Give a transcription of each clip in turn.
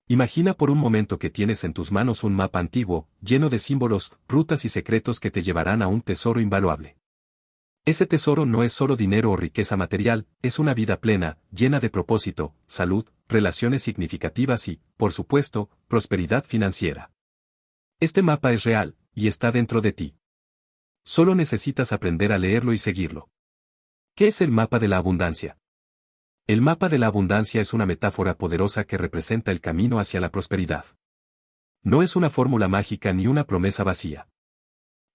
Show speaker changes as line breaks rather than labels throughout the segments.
Imagina por un momento que tienes en tus manos un mapa antiguo, lleno de símbolos, rutas y secretos que te llevarán a un tesoro invaluable. Ese tesoro no es solo dinero o riqueza material, es una vida plena, llena de propósito, salud, relaciones significativas y, por supuesto, prosperidad financiera. Este mapa es real, y está dentro de ti. Solo necesitas aprender a leerlo y seguirlo. ¿Qué es el mapa de la abundancia? El mapa de la abundancia es una metáfora poderosa que representa el camino hacia la prosperidad. No es una fórmula mágica ni una promesa vacía.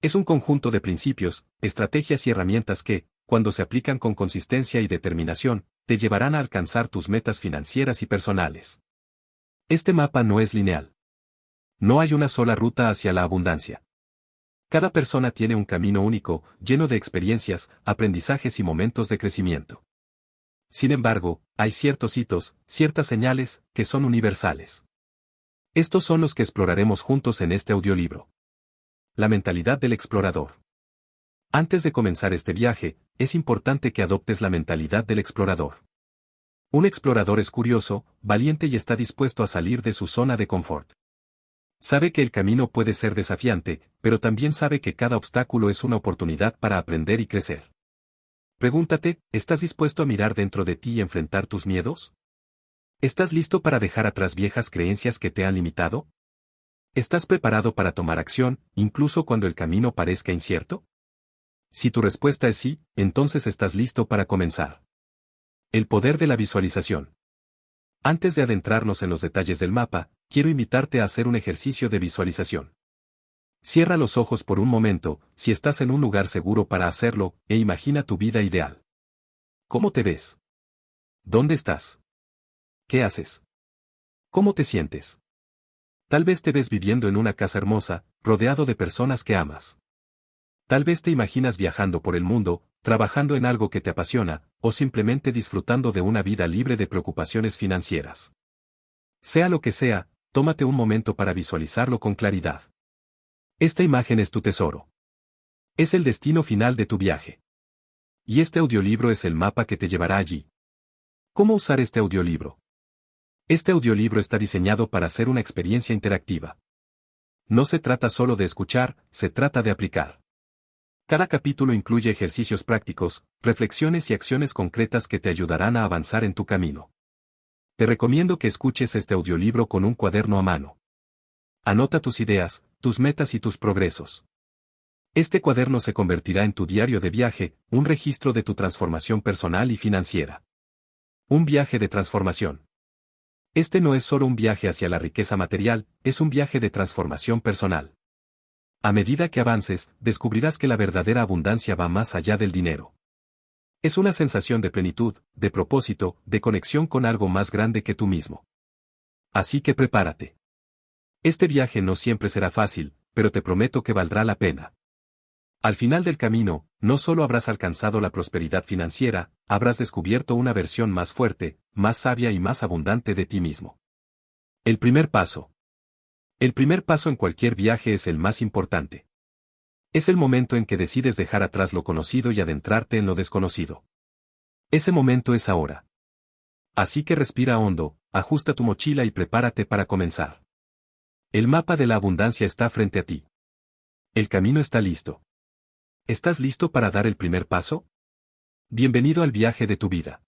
Es un conjunto de principios, estrategias y herramientas que, cuando se aplican con consistencia y determinación, te llevarán a alcanzar tus metas financieras y personales. Este mapa no es lineal. No hay una sola ruta hacia la abundancia. Cada persona tiene un camino único, lleno de experiencias, aprendizajes y momentos de crecimiento. Sin embargo, hay ciertos hitos, ciertas señales, que son universales. Estos son los que exploraremos juntos en este audiolibro. La mentalidad del explorador. Antes de comenzar este viaje, es importante que adoptes la mentalidad del explorador. Un explorador es curioso, valiente y está dispuesto a salir de su zona de confort. Sabe que el camino puede ser desafiante, pero también sabe que cada obstáculo es una oportunidad para aprender y crecer. Pregúntate, ¿estás dispuesto a mirar dentro de ti y enfrentar tus miedos? ¿Estás listo para dejar atrás viejas creencias que te han limitado? ¿Estás preparado para tomar acción, incluso cuando el camino parezca incierto? Si tu respuesta es sí, entonces estás listo para comenzar. El poder de la visualización. Antes de adentrarnos en los detalles del mapa, quiero invitarte a hacer un ejercicio de visualización. Cierra los ojos por un momento, si estás en un lugar seguro para hacerlo, e imagina tu vida ideal. ¿Cómo te ves? ¿Dónde estás? ¿Qué haces? ¿Cómo te sientes? Tal vez te ves viviendo en una casa hermosa, rodeado de personas que amas. Tal vez te imaginas viajando por el mundo, trabajando en algo que te apasiona, o simplemente disfrutando de una vida libre de preocupaciones financieras. Sea lo que sea, tómate un momento para visualizarlo con claridad. Esta imagen es tu tesoro. Es el destino final de tu viaje. Y este audiolibro es el mapa que te llevará allí. ¿Cómo usar este audiolibro? Este audiolibro está diseñado para ser una experiencia interactiva. No se trata solo de escuchar, se trata de aplicar. Cada capítulo incluye ejercicios prácticos, reflexiones y acciones concretas que te ayudarán a avanzar en tu camino. Te recomiendo que escuches este audiolibro con un cuaderno a mano. Anota tus ideas, tus metas y tus progresos. Este cuaderno se convertirá en tu diario de viaje, un registro de tu transformación personal y financiera. Un viaje de transformación. Este no es solo un viaje hacia la riqueza material, es un viaje de transformación personal. A medida que avances, descubrirás que la verdadera abundancia va más allá del dinero. Es una sensación de plenitud, de propósito, de conexión con algo más grande que tú mismo. Así que prepárate. Este viaje no siempre será fácil, pero te prometo que valdrá la pena. Al final del camino, no solo habrás alcanzado la prosperidad financiera, habrás descubierto una versión más fuerte, más sabia y más abundante de ti mismo. El primer paso. El primer paso en cualquier viaje es el más importante. Es el momento en que decides dejar atrás lo conocido y adentrarte en lo desconocido. Ese momento es ahora. Así que respira hondo, ajusta tu mochila y prepárate para comenzar. El mapa de la abundancia está frente a ti. El camino está listo. ¿Estás listo para dar el primer paso? Bienvenido al viaje de tu vida.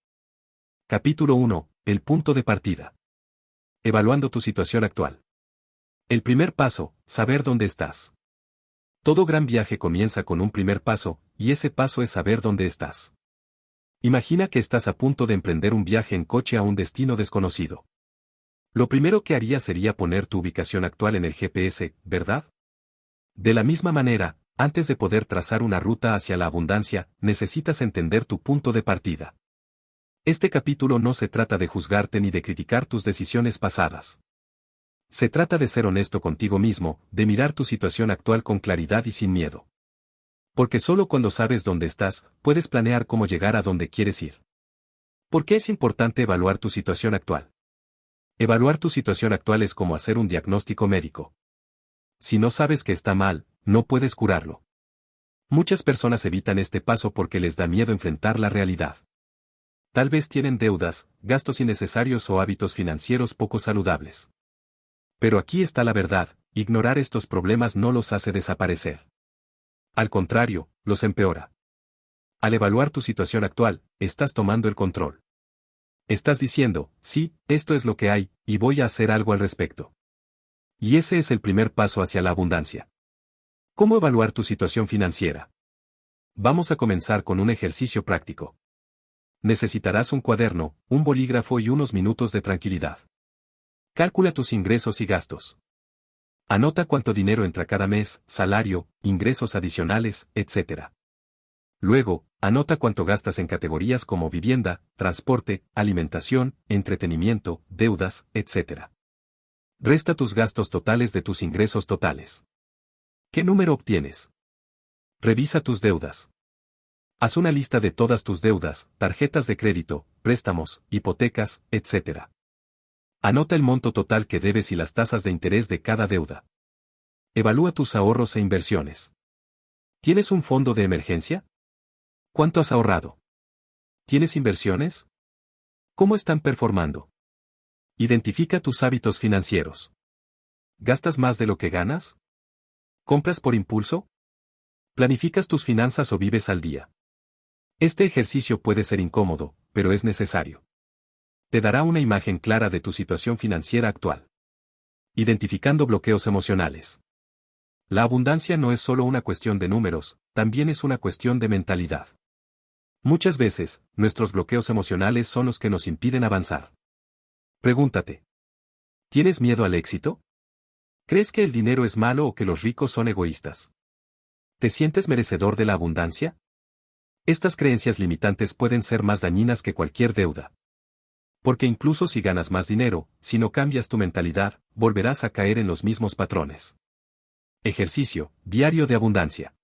Capítulo 1. El punto de partida. Evaluando tu situación actual. El primer paso, saber dónde estás. Todo gran viaje comienza con un primer paso, y ese paso es saber dónde estás. Imagina que estás a punto de emprender un viaje en coche a un destino desconocido. Lo primero que harías sería poner tu ubicación actual en el GPS, ¿verdad? De la misma manera, antes de poder trazar una ruta hacia la abundancia, necesitas entender tu punto de partida. Este capítulo no se trata de juzgarte ni de criticar tus decisiones pasadas. Se trata de ser honesto contigo mismo, de mirar tu situación actual con claridad y sin miedo. Porque solo cuando sabes dónde estás, puedes planear cómo llegar a donde quieres ir. ¿Por qué es importante evaluar tu situación actual? Evaluar tu situación actual es como hacer un diagnóstico médico. Si no sabes que está mal, no puedes curarlo. Muchas personas evitan este paso porque les da miedo enfrentar la realidad. Tal vez tienen deudas, gastos innecesarios o hábitos financieros poco saludables. Pero aquí está la verdad, ignorar estos problemas no los hace desaparecer. Al contrario, los empeora. Al evaluar tu situación actual, estás tomando el control. Estás diciendo, sí, esto es lo que hay, y voy a hacer algo al respecto. Y ese es el primer paso hacia la abundancia. ¿Cómo evaluar tu situación financiera? Vamos a comenzar con un ejercicio práctico. Necesitarás un cuaderno, un bolígrafo y unos minutos de tranquilidad. Calcula tus ingresos y gastos. Anota cuánto dinero entra cada mes, salario, ingresos adicionales, etc. Luego, anota cuánto gastas en categorías como vivienda, transporte, alimentación, entretenimiento, deudas, etc. Resta tus gastos totales de tus ingresos totales. ¿Qué número obtienes? Revisa tus deudas. Haz una lista de todas tus deudas, tarjetas de crédito, préstamos, hipotecas, etc. Anota el monto total que debes y las tasas de interés de cada deuda. Evalúa tus ahorros e inversiones. ¿Tienes un fondo de emergencia? ¿Cuánto has ahorrado? ¿Tienes inversiones? ¿Cómo están performando? Identifica tus hábitos financieros. ¿Gastas más de lo que ganas? ¿Compras por impulso? ¿Planificas tus finanzas o vives al día? Este ejercicio puede ser incómodo, pero es necesario. Te dará una imagen clara de tu situación financiera actual. Identificando bloqueos emocionales. La abundancia no es solo una cuestión de números, también es una cuestión de mentalidad. Muchas veces, nuestros bloqueos emocionales son los que nos impiden avanzar. Pregúntate. ¿Tienes miedo al éxito? ¿Crees que el dinero es malo o que los ricos son egoístas? ¿Te sientes merecedor de la abundancia? Estas creencias limitantes pueden ser más dañinas que cualquier deuda. Porque incluso si ganas más dinero, si no cambias tu mentalidad, volverás a caer en los mismos patrones. Ejercicio, diario de abundancia.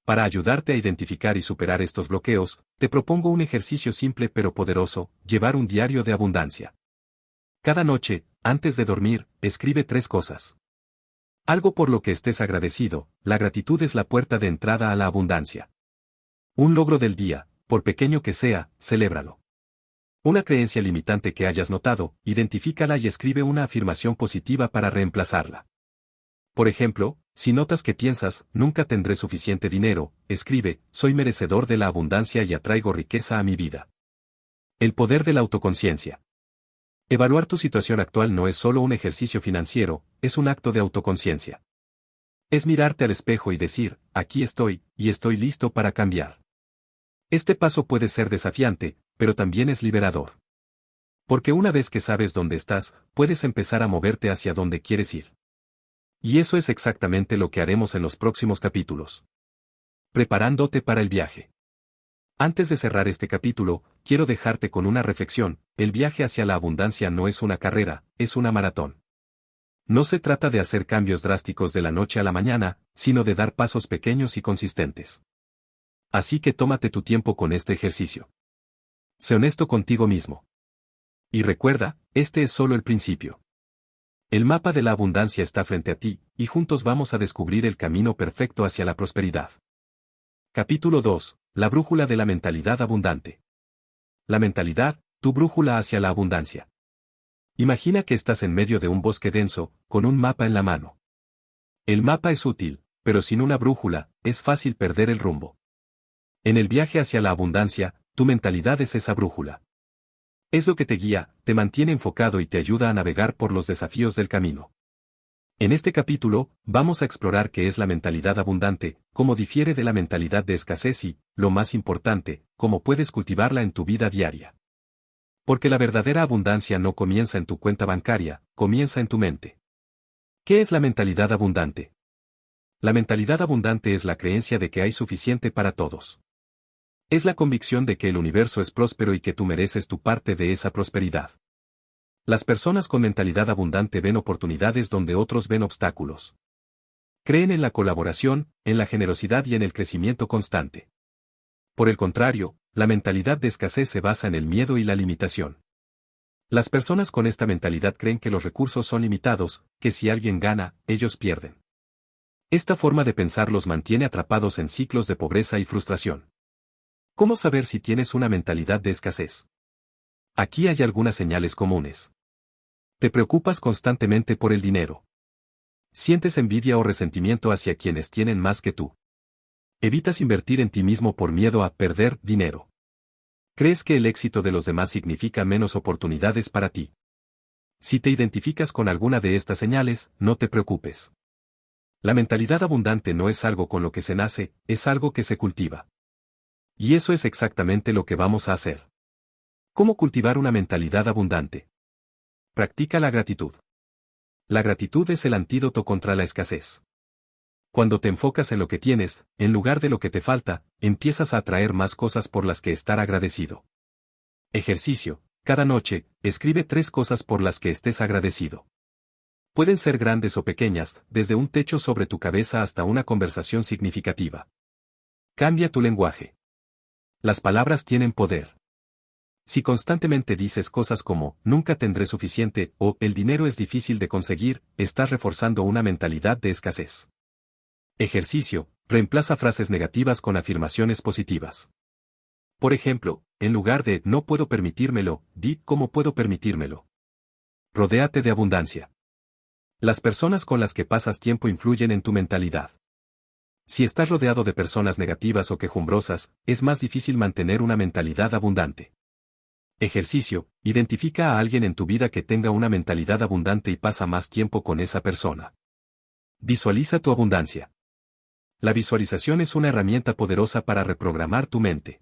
Para ayudarte a identificar y superar estos bloqueos, te propongo un ejercicio simple pero poderoso, llevar un diario de abundancia. Cada noche, antes de dormir, escribe 3 cosas. Algo por lo que estés agradecido, la gratitud es la puerta de entrada a la abundancia. Un logro del día, por pequeño que sea, celébralo. Una creencia limitante que hayas notado, identifícala y escribe una afirmación positiva para reemplazarla. Por ejemplo, si notas que piensas, nunca tendré suficiente dinero, escribe, soy merecedor de la abundancia y atraigo riqueza a mi vida. El poder de la autoconciencia. Evaluar tu situación actual no es solo un ejercicio financiero, es un acto de autoconciencia. Es mirarte al espejo y decir, aquí estoy, y estoy listo para cambiar. Este paso puede ser desafiante, pero también es liberador. Porque una vez que sabes dónde estás, puedes empezar a moverte hacia donde quieres ir. Y eso es exactamente lo que haremos en los próximos capítulos. Preparándote para el viaje. Antes de cerrar este capítulo, quiero dejarte con una reflexión, el viaje hacia la abundancia no es una carrera, es una maratón. No se trata de hacer cambios drásticos de la noche a la mañana, sino de dar pasos pequeños y consistentes. Así que tómate tu tiempo con este ejercicio. Sé honesto contigo mismo. Y recuerda, este es solo el principio. El mapa de la abundancia está frente a ti, y juntos vamos a descubrir el camino perfecto hacia la prosperidad. Capítulo 2. La brújula de la mentalidad abundante. La mentalidad, tu brújula hacia la abundancia. Imagina que estás en medio de un bosque denso, con un mapa en la mano. El mapa es útil, pero sin una brújula, es fácil perder el rumbo. En el viaje hacia la abundancia, tu mentalidad es esa brújula. Es lo que te guía, te mantiene enfocado y te ayuda a navegar por los desafíos del camino. En este capítulo, vamos a explorar qué es la mentalidad abundante, cómo difiere de la mentalidad de escasez y, lo más importante, cómo puedes cultivarla en tu vida diaria. Porque la verdadera abundancia no comienza en tu cuenta bancaria, comienza en tu mente. ¿Qué es la mentalidad abundante? La mentalidad abundante es la creencia de que hay suficiente para todos. Es la convicción de que el universo es próspero y que tú mereces tu parte de esa prosperidad. Las personas con mentalidad abundante ven oportunidades donde otros ven obstáculos. Creen en la colaboración, en la generosidad y en el crecimiento constante. Por el contrario, la mentalidad de escasez se basa en el miedo y la limitación. Las personas con esta mentalidad creen que los recursos son limitados, que si alguien gana, ellos pierden. Esta forma de pensar los mantiene atrapados en ciclos de pobreza y frustración. ¿Cómo saber si tienes una mentalidad de escasez? Aquí hay algunas señales comunes. Te preocupas constantemente por el dinero. Sientes envidia o resentimiento hacia quienes tienen más que tú. Evitas invertir en ti mismo por miedo a perder dinero. ¿Crees que el éxito de los demás significa menos oportunidades para ti? Si te identificas con alguna de estas señales, no te preocupes. La mentalidad abundante no es algo con lo que se nace, es algo que se cultiva. Y eso es exactamente lo que vamos a hacer. ¿Cómo cultivar una mentalidad abundante? Practica la gratitud. La gratitud es el antídoto contra la escasez. Cuando te enfocas en lo que tienes, en lugar de lo que te falta, empiezas a atraer más cosas por las que estar agradecido. Ejercicio. Cada noche, escribe 3 cosas por las que estés agradecido. Pueden ser grandes o pequeñas, desde un techo sobre tu cabeza hasta una conversación significativa. Cambia tu lenguaje. Las palabras tienen poder. Si constantemente dices cosas como, nunca tendré suficiente, o, el dinero es difícil de conseguir, estás reforzando una mentalidad de escasez. Ejercicio. Reemplaza frases negativas con afirmaciones positivas. Por ejemplo, en lugar de, no puedo permitírmelo, di, ¿cómo puedo permitírmelo? Rodéate de abundancia. Las personas con las que pasas tiempo influyen en tu mentalidad. Si estás rodeado de personas negativas o quejumbrosas, es más difícil mantener una mentalidad abundante. Ejercicio. Identifica a alguien en tu vida que tenga una mentalidad abundante y pasa más tiempo con esa persona. Visualiza tu abundancia. La visualización es una herramienta poderosa para reprogramar tu mente.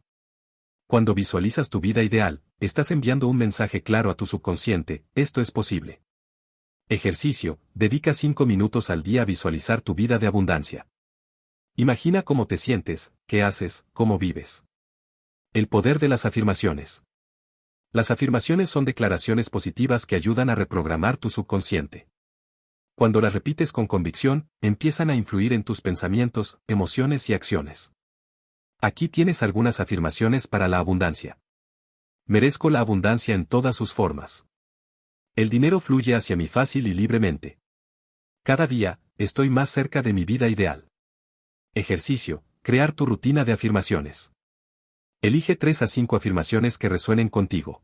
Cuando visualizas tu vida ideal, estás enviando un mensaje claro a tu subconsciente, esto es posible. Ejercicio. Dedica 5 minutos al día a visualizar tu vida de abundancia. Imagina cómo te sientes, qué haces, cómo vives. El poder de las afirmaciones. Las afirmaciones son declaraciones positivas que ayudan a reprogramar tu subconsciente. Cuando las repites con convicción, empiezan a influir en tus pensamientos, emociones y acciones. Aquí tienes algunas afirmaciones para la abundancia. Merezco la abundancia en todas sus formas. El dinero fluye hacia mí fácil y libremente. Cada día, estoy más cerca de mi vida ideal. Ejercicio. Crear tu rutina de afirmaciones. Elige 3 a 5 afirmaciones que resuenen contigo.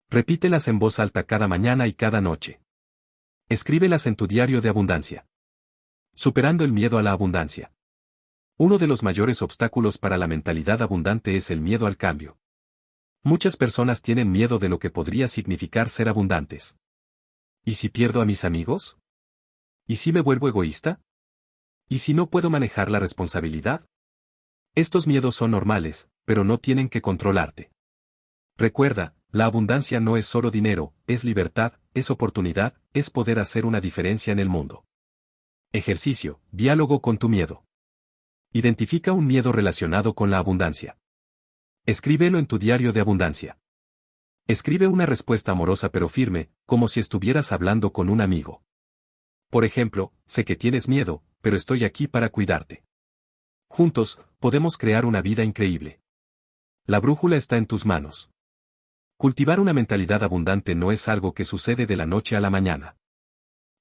Repítelas en voz alta cada mañana y cada noche. Escríbelas en tu diario de abundancia. Superando el miedo a la abundancia. Uno de los mayores obstáculos para la mentalidad abundante es el miedo al cambio. Muchas personas tienen miedo de lo que podría significar ser abundantes. ¿Y si pierdo a mis amigos? ¿Y si me vuelvo egoísta? ¿Y si no puedo manejar la responsabilidad? Estos miedos son normales, pero no tienen que controlarte. Recuerda, la abundancia no es solo dinero, es libertad, es oportunidad, es poder hacer una diferencia en el mundo. Ejercicio. Diálogo con tu miedo. Identifica un miedo relacionado con la abundancia. Escríbelo en tu diario de abundancia. Escribe una respuesta amorosa pero firme, como si estuvieras hablando con un amigo. Por ejemplo, sé que tienes miedo, pero estoy aquí para cuidarte. Juntos, podemos crear una vida increíble. La brújula está en tus manos. Cultivar una mentalidad abundante no es algo que sucede de la noche a la mañana.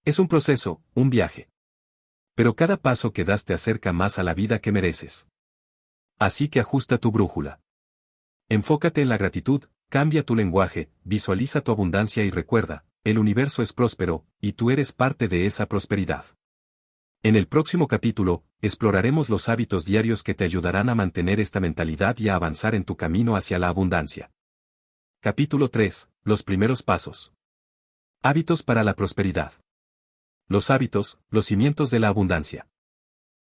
Es un proceso, un viaje. Pero cada paso que das te acerca más a la vida que mereces. Así que ajusta tu brújula. Enfócate en la gratitud, cambia tu lenguaje, visualiza tu abundancia y recuerda, el universo es próspero, y tú eres parte de esa prosperidad. En el próximo capítulo, exploraremos los hábitos diarios que te ayudarán a mantener esta mentalidad y a avanzar en tu camino hacia la abundancia. Capítulo 3. Los primeros pasos. Hábitos para la prosperidad. Los hábitos, los cimientos de la abundancia.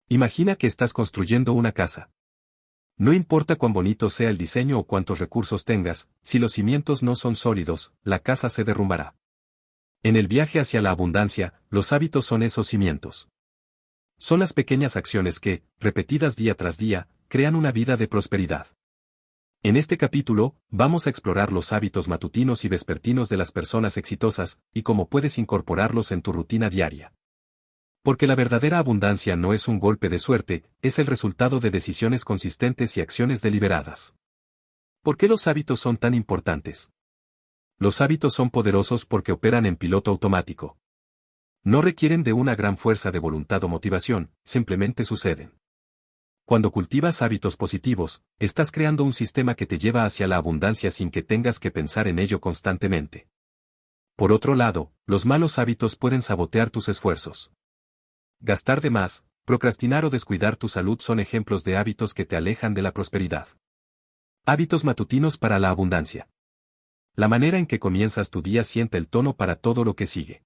Imagina que estás construyendo una casa. No importa cuán bonito sea el diseño o cuántos recursos tengas, si los cimientos no son sólidos, la casa se derrumbará. En el viaje hacia la abundancia, los hábitos son esos cimientos. Son las pequeñas acciones que, repetidas día tras día, crean una vida de prosperidad. En este capítulo, vamos a explorar los hábitos matutinos y vespertinos de las personas exitosas, y cómo puedes incorporarlos en tu rutina diaria. Porque la verdadera abundancia no es un golpe de suerte, es el resultado de decisiones consistentes y acciones deliberadas. ¿Por qué los hábitos son tan importantes? Los hábitos son poderosos porque operan en piloto automático. No requieren de una gran fuerza de voluntad o motivación, simplemente suceden. Cuando cultivas hábitos positivos, estás creando un sistema que te lleva hacia la abundancia sin que tengas que pensar en ello constantemente. Por otro lado, los malos hábitos pueden sabotear tus esfuerzos. Gastar de más, procrastinar o descuidar tu salud son ejemplos de hábitos que te alejan de la prosperidad. Hábitos matutinos para la abundancia. La manera en que comienzas tu día sienta el tono para todo lo que sigue.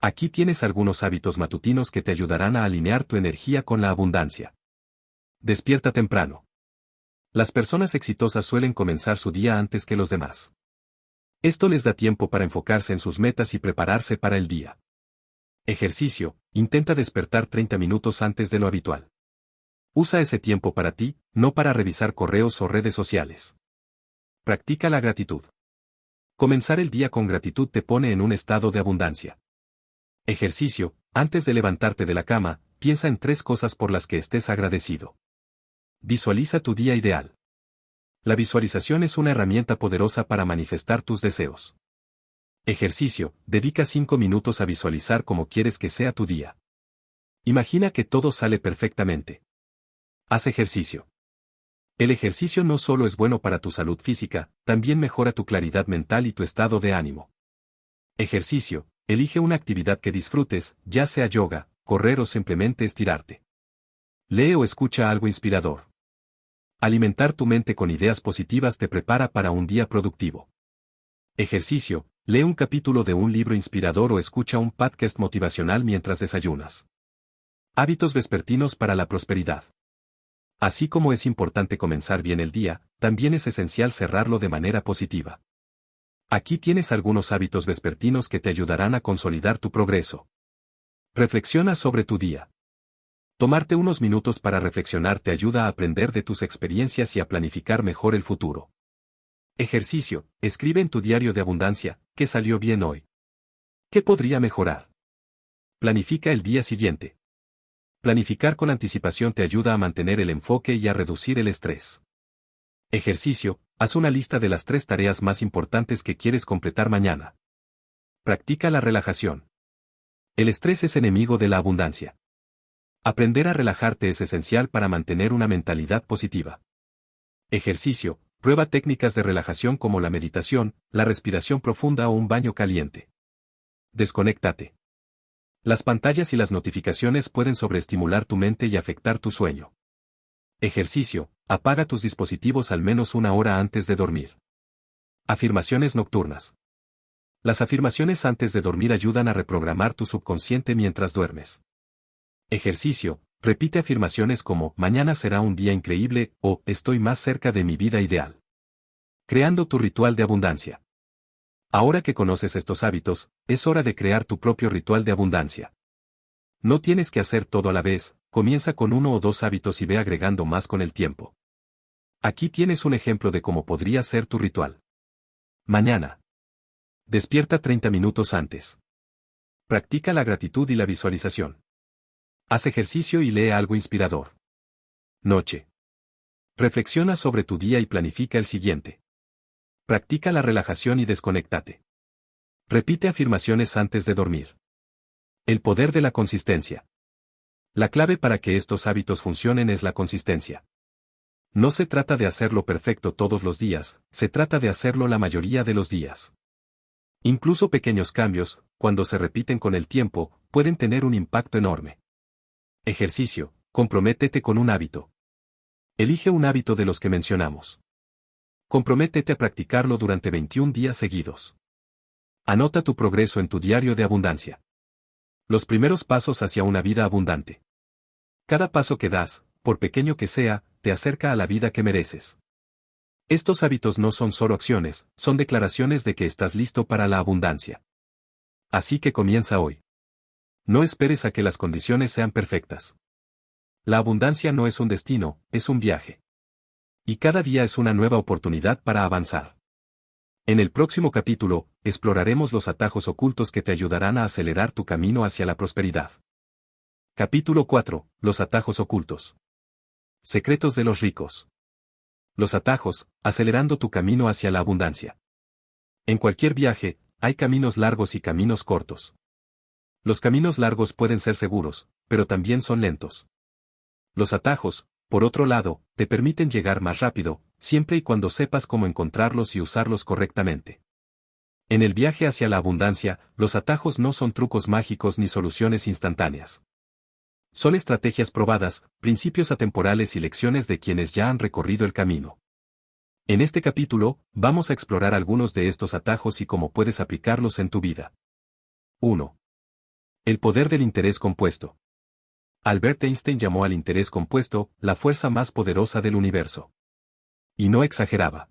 Aquí tienes algunos hábitos matutinos que te ayudarán a alinear tu energía con la abundancia. Despierta temprano. Las personas exitosas suelen comenzar su día antes que los demás. Esto les da tiempo para enfocarse en sus metas y prepararse para el día. Ejercicio, intenta despertar 30 minutos antes de lo habitual. Usa ese tiempo para ti, no para revisar correos o redes sociales. Practica la gratitud. Comenzar el día con gratitud te pone en un estado de abundancia. Ejercicio, antes de levantarte de la cama, piensa en 3 cosas por las que estés agradecido. Visualiza tu día ideal. La visualización es una herramienta poderosa para manifestar tus deseos. Ejercicio, dedica 5 minutos a visualizar cómo quieres que sea tu día. Imagina que todo sale perfectamente. Haz ejercicio. El ejercicio no solo es bueno para tu salud física, también mejora tu claridad mental y tu estado de ánimo. Ejercicio, elige una actividad que disfrutes, ya sea yoga, correr o simplemente estirarte. Lee o escucha algo inspirador. Alimentar tu mente con ideas positivas te prepara para un día productivo. Ejercicio, lee un capítulo de un libro inspirador o escucha un podcast motivacional mientras desayunas. Hábitos vespertinos para la prosperidad. Así como es importante comenzar bien el día, también es esencial cerrarlo de manera positiva. Aquí tienes algunos hábitos vespertinos que te ayudarán a consolidar tu progreso. Reflexiona sobre tu día. Tomarte unos minutos para reflexionar te ayuda a aprender de tus experiencias y a planificar mejor el futuro. Ejercicio, escribe en tu diario de abundancia, ¿qué salió bien hoy? ¿Qué podría mejorar? Planifica el día siguiente. Planificar con anticipación te ayuda a mantener el enfoque y a reducir el estrés. Ejercicio, haz una lista de las 3 tareas más importantes que quieres completar mañana. Practica la relajación. El estrés es enemigo de la abundancia. Aprender a relajarte es esencial para mantener una mentalidad positiva. Ejercicio, prueba técnicas de relajación como la meditación, la respiración profunda o un baño caliente. Desconéctate. Las pantallas y las notificaciones pueden sobreestimular tu mente y afectar tu sueño. Ejercicio, apaga tus dispositivos al menos 1 hora antes de dormir. Afirmaciones nocturnas. Las afirmaciones antes de dormir ayudan a reprogramar tu subconsciente mientras duermes. Ejercicio, repite afirmaciones como mañana será un día increíble o estoy más cerca de mi vida ideal. Creando tu ritual de abundancia. Ahora que conoces estos hábitos, es hora de crear tu propio ritual de abundancia. No tienes que hacer todo a la vez, comienza con 1 o 2 hábitos y ve agregando más con el tiempo. Aquí tienes un ejemplo de cómo podría ser tu ritual. Mañana. Despierta 30 minutos antes. Practica la gratitud y la visualización. Haz ejercicio y lee algo inspirador. Noche. Reflexiona sobre tu día y planifica el siguiente. Practica la relajación y desconéctate. Repite afirmaciones antes de dormir. El poder de la consistencia. La clave para que estos hábitos funcionen es la consistencia. No se trata de hacerlo perfecto todos los días, se trata de hacerlo la mayoría de los días. Incluso pequeños cambios, cuando se repiten con el tiempo, pueden tener un impacto enorme. Ejercicio, comprométete con un hábito. Elige un hábito de los que mencionamos. Comprométete a practicarlo durante 21 días seguidos. Anota tu progreso en tu diario de abundancia. Los primeros pasos hacia una vida abundante. Cada paso que das, por pequeño que sea, te acerca a la vida que mereces. Estos hábitos no son solo acciones, son declaraciones de que estás listo para la abundancia. Así que comienza hoy. No esperes a que las condiciones sean perfectas. La abundancia no es un destino, es un viaje. Y cada día es una nueva oportunidad para avanzar. En el próximo capítulo, exploraremos los atajos ocultos que te ayudarán a acelerar tu camino hacia la prosperidad. Capítulo 4. Los atajos ocultos. Secretos de los ricos. Los atajos, acelerando tu camino hacia la abundancia. En cualquier viaje, hay caminos largos y caminos cortos. Los caminos largos pueden ser seguros, pero también son lentos. Los atajos, por otro lado, te permiten llegar más rápido, siempre y cuando sepas cómo encontrarlos y usarlos correctamente. En el viaje hacia la abundancia, los atajos no son trucos mágicos ni soluciones instantáneas. Son estrategias probadas, principios atemporales y lecciones de quienes ya han recorrido el camino. En este capítulo, vamos a explorar algunos de estos atajos y cómo puedes aplicarlos en tu vida. 1. El poder del interés compuesto. Albert Einstein llamó al interés compuesto la fuerza más poderosa del universo. Y no exageraba.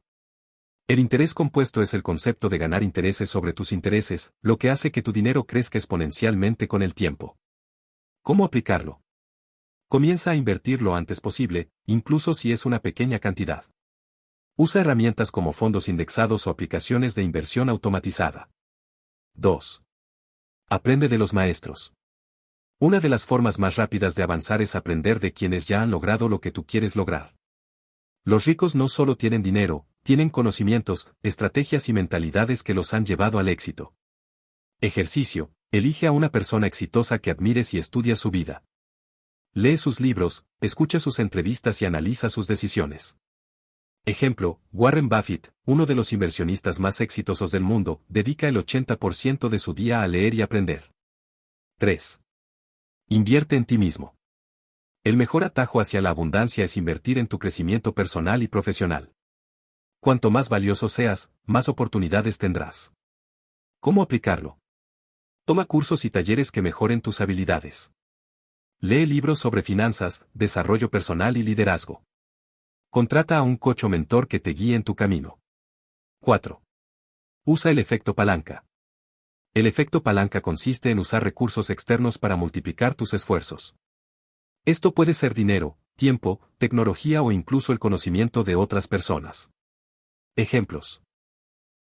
El interés compuesto es el concepto de ganar intereses sobre tus intereses, lo que hace que tu dinero crezca exponencialmente con el tiempo. ¿Cómo aplicarlo? Comienza a invertir lo antes posible, incluso si es una pequeña cantidad. Usa herramientas como fondos indexados o aplicaciones de inversión automatizada. 2. Aprende de los maestros. Una de las formas más rápidas de avanzar es aprender de quienes ya han logrado lo que tú quieres lograr. Los ricos no solo tienen dinero, tienen conocimientos, estrategias y mentalidades que los han llevado al éxito. Ejercicio: elige a una persona exitosa que admires y estudia su vida. Lee sus libros, escucha sus entrevistas y analiza sus decisiones. Ejemplo: Warren Buffett, uno de los inversionistas más exitosos del mundo, dedica el 80% de su día a leer y aprender. 3. Invierte en ti mismo. El mejor atajo hacia la abundancia es invertir en tu crecimiento personal y profesional. Cuanto más valioso seas, más oportunidades tendrás. ¿Cómo aplicarlo? Toma cursos y talleres que mejoren tus habilidades. Lee libros sobre finanzas, desarrollo personal y liderazgo. Contrata a un coach o mentor que te guíe en tu camino. 4. Usa el efecto palanca. El efecto palanca consiste en usar recursos externos para multiplicar tus esfuerzos. Esto puede ser dinero, tiempo, tecnología o incluso el conocimiento de otras personas. Ejemplos.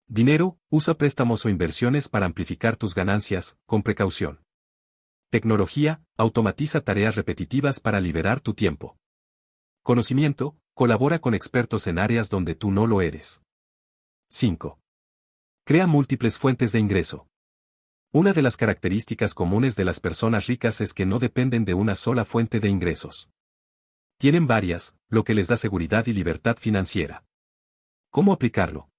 Dinero: usa préstamos o inversiones para amplificar tus ganancias, con precaución. Tecnología: automatiza tareas repetitivas para liberar tu tiempo. Conocimiento: colabora con expertos en áreas donde tú no lo eres. 5. Crea múltiples fuentes de ingreso. Una de las características comunes de las personas ricas es que no dependen de una sola fuente de ingresos. Tienen varias, lo que les da seguridad y libertad financiera. ¿Cómo aplicarlo?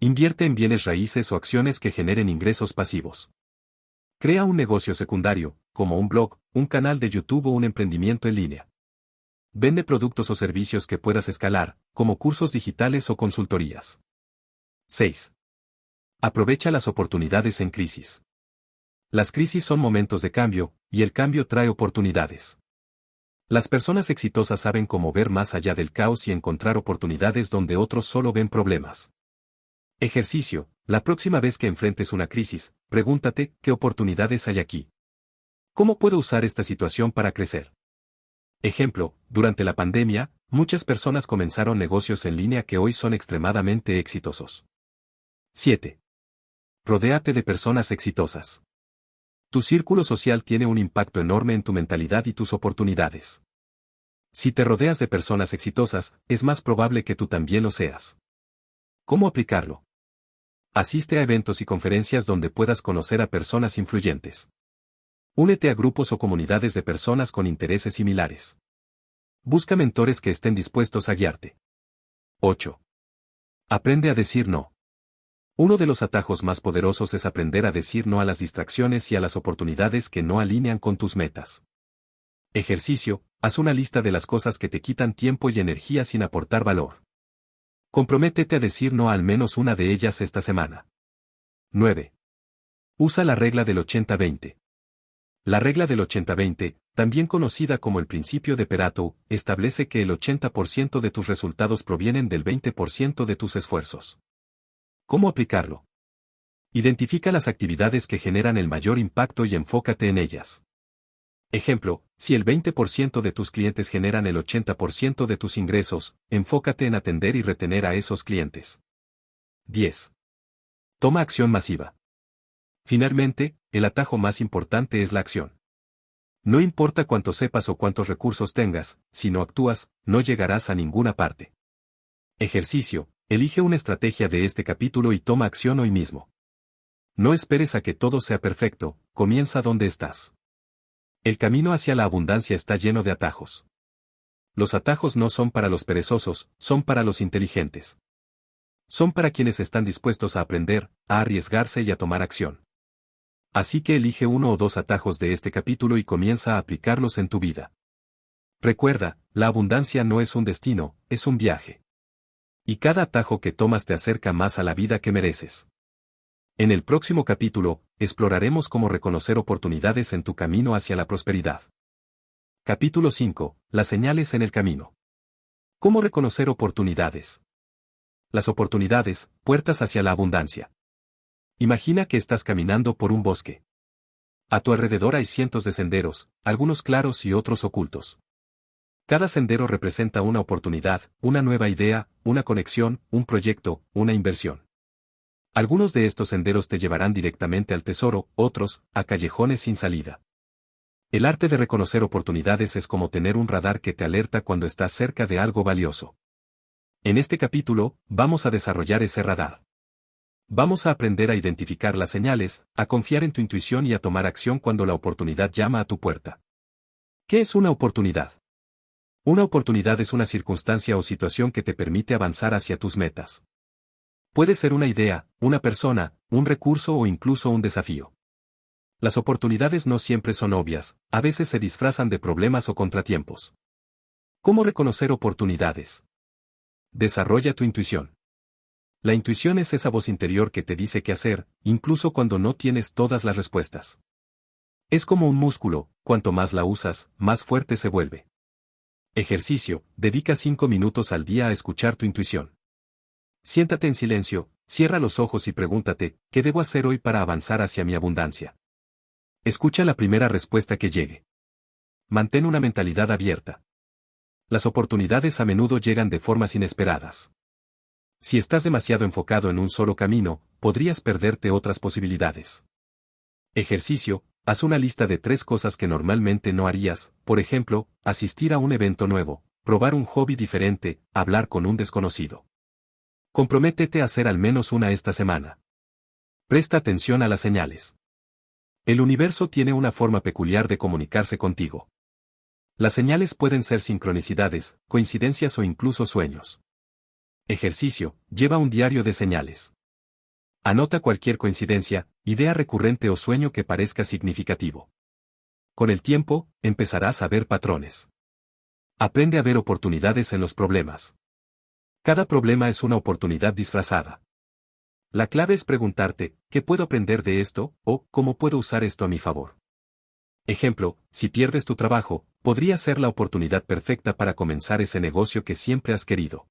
Invierte en bienes raíces o acciones que generen ingresos pasivos. Crea un negocio secundario, como un blog, un canal de YouTube o un emprendimiento en línea. Vende productos o servicios que puedas escalar, como cursos digitales o consultorías. 6. Aprovecha las oportunidades en crisis. Las crisis son momentos de cambio, y el cambio trae oportunidades. Las personas exitosas saben cómo ver más allá del caos y encontrar oportunidades donde otros solo ven problemas. Ejercicio: la próxima vez que enfrentes una crisis, pregúntate, ¿qué oportunidades hay aquí? ¿Cómo puedo usar esta situación para crecer? Ejemplo: durante la pandemia, muchas personas comenzaron negocios en línea que hoy son extremadamente exitosos. 7. Rodéate de personas exitosas. Tu círculo social tiene un impacto enorme en tu mentalidad y tus oportunidades. Si te rodeas de personas exitosas, es más probable que tú también lo seas. ¿Cómo aplicarlo? Asiste a eventos y conferencias donde puedas conocer a personas influyentes. Únete a grupos o comunidades de personas con intereses similares. Busca mentores que estén dispuestos a guiarte. 8. Aprende a decir no. Uno de los atajos más poderosos es aprender a decir no a las distracciones y a las oportunidades que no alinean con tus metas. Ejercicio: haz una lista de las cosas que te quitan tiempo y energía sin aportar valor. Comprométete a decir no a al menos una de ellas esta semana. 9. Usa la regla del 80-20. La regla del 80-20, también conocida como el principio de Pareto, establece que el 80% de tus resultados provienen del 20% de tus esfuerzos. ¿Cómo aplicarlo? Identifica las actividades que generan el mayor impacto y enfócate en ellas. Ejemplo: si el 20% de tus clientes generan el 80% de tus ingresos, enfócate en atender y retener a esos clientes. 10. Toma acción masiva. Finalmente, el atajo más importante es la acción. No importa cuánto sepas o cuántos recursos tengas, si no actúas, no llegarás a ninguna parte. Ejercicio: elige una estrategia de este capítulo y toma acción hoy mismo. No esperes a que todo sea perfecto, comienza donde estás. El camino hacia la abundancia está lleno de atajos. Los atajos no son para los perezosos, son para los inteligentes. Son para quienes están dispuestos a aprender, a arriesgarse y a tomar acción. Así que elige uno o dos atajos de este capítulo y comienza a aplicarlos en tu vida. Recuerda, la abundancia no es un destino, es un viaje. Y cada atajo que tomas te acerca más a la vida que mereces. En el próximo capítulo, exploraremos cómo reconocer oportunidades en tu camino hacia la prosperidad. Capítulo 5. Las señales en el camino. ¿Cómo reconocer oportunidades? Las oportunidades, puertas hacia la abundancia. Imagina que estás caminando por un bosque. A tu alrededor hay cientos de senderos, algunos claros y otros ocultos. Cada sendero representa una oportunidad, una nueva idea, una conexión, un proyecto, una inversión. Algunos de estos senderos te llevarán directamente al tesoro, otros, a callejones sin salida. El arte de reconocer oportunidades es como tener un radar que te alerta cuando estás cerca de algo valioso. En este capítulo, vamos a desarrollar ese radar. Vamos a aprender a identificar las señales, a confiar en tu intuición y a tomar acción cuando la oportunidad llama a tu puerta. ¿Qué es una oportunidad? Una oportunidad es una circunstancia o situación que te permite avanzar hacia tus metas. Puede ser una idea, una persona, un recurso o incluso un desafío. Las oportunidades no siempre son obvias, a veces se disfrazan de problemas o contratiempos. ¿Cómo reconocer oportunidades? Desarrolla tu intuición. La intuición es esa voz interior que te dice qué hacer, incluso cuando no tienes todas las respuestas. Es como un músculo, cuanto más la usas, más fuerte se vuelve. Ejercicio, dedica 5 minutos al día a escuchar tu intuición. Siéntate en silencio, cierra los ojos y pregúntate, ¿qué debo hacer hoy para avanzar hacia mi abundancia? Escucha la primera respuesta que llegue. Mantén una mentalidad abierta. Las oportunidades a menudo llegan de formas inesperadas. Si estás demasiado enfocado en un solo camino, podrías perderte otras posibilidades. Ejercicio, haz una lista de 3 cosas que normalmente no harías, por ejemplo, asistir a un evento nuevo, probar un hobby diferente, hablar con un desconocido. Comprométete a hacer al menos una esta semana. Presta atención a las señales. El universo tiene una forma peculiar de comunicarse contigo. Las señales pueden ser sincronicidades, coincidencias o incluso sueños. Ejercicio, lleva un diario de señales. Anota cualquier coincidencia, idea recurrente o sueño que parezca significativo. Con el tiempo, empezarás a ver patrones. Aprende a ver oportunidades en los problemas. Cada problema es una oportunidad disfrazada. La clave es preguntarte, ¿qué puedo aprender de esto? O, ¿cómo puedo usar esto a mi favor? Ejemplo, si pierdes tu trabajo, podría ser la oportunidad perfecta para comenzar ese negocio que siempre has querido.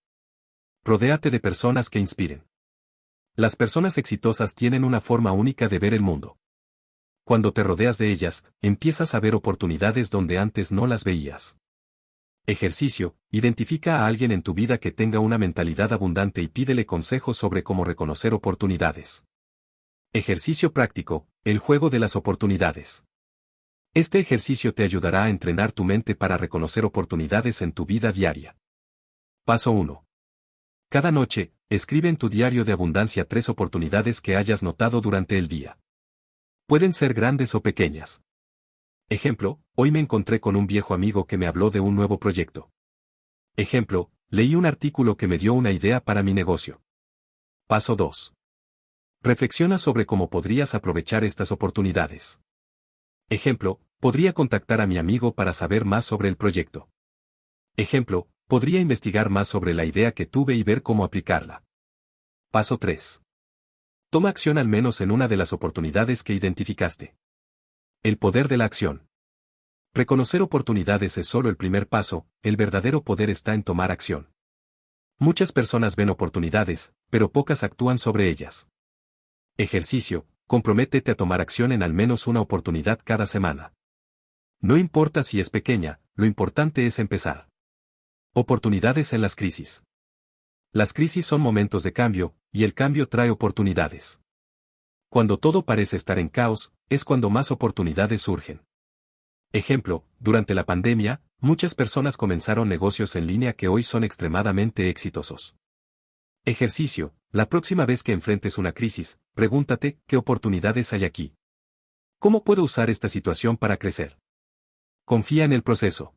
Rodéate de personas que inspiren. Las personas exitosas tienen una forma única de ver el mundo. Cuando te rodeas de ellas, empiezas a ver oportunidades donde antes no las veías. Ejercicio, identifica a alguien en tu vida que tenga una mentalidad abundante y pídele consejos sobre cómo reconocer oportunidades. Ejercicio práctico, el juego de las oportunidades. Este ejercicio te ayudará a entrenar tu mente para reconocer oportunidades en tu vida diaria. Paso 1. Cada noche, escribe en tu diario de abundancia 3 oportunidades que hayas notado durante el día. Pueden ser grandes o pequeñas. Ejemplo, hoy me encontré con un viejo amigo que me habló de un nuevo proyecto. Ejemplo, leí un artículo que me dio una idea para mi negocio. Paso 2. Reflexiona sobre cómo podrías aprovechar estas oportunidades. Ejemplo, podría contactar a mi amigo para saber más sobre el proyecto. Ejemplo, podría investigar más sobre la idea que tuve y ver cómo aplicarla. Paso 3. Toma acción al menos en una de las oportunidades que identificaste. El poder de la acción. Reconocer oportunidades es solo el primer paso, el verdadero poder está en tomar acción. Muchas personas ven oportunidades, pero pocas actúan sobre ellas. Ejercicio, comprométete a tomar acción en al menos una oportunidad cada semana. No importa si es pequeña, lo importante es empezar. Oportunidades en las crisis. Las crisis son momentos de cambio, y el cambio trae oportunidades. Cuando todo parece estar en caos, es cuando más oportunidades surgen. Ejemplo, durante la pandemia, muchas personas comenzaron negocios en línea que hoy son extremadamente exitosos. Ejercicio, la próxima vez que enfrentes una crisis, pregúntate, ¿qué oportunidades hay aquí? ¿Cómo puedo usar esta situación para crecer? Confía en el proceso.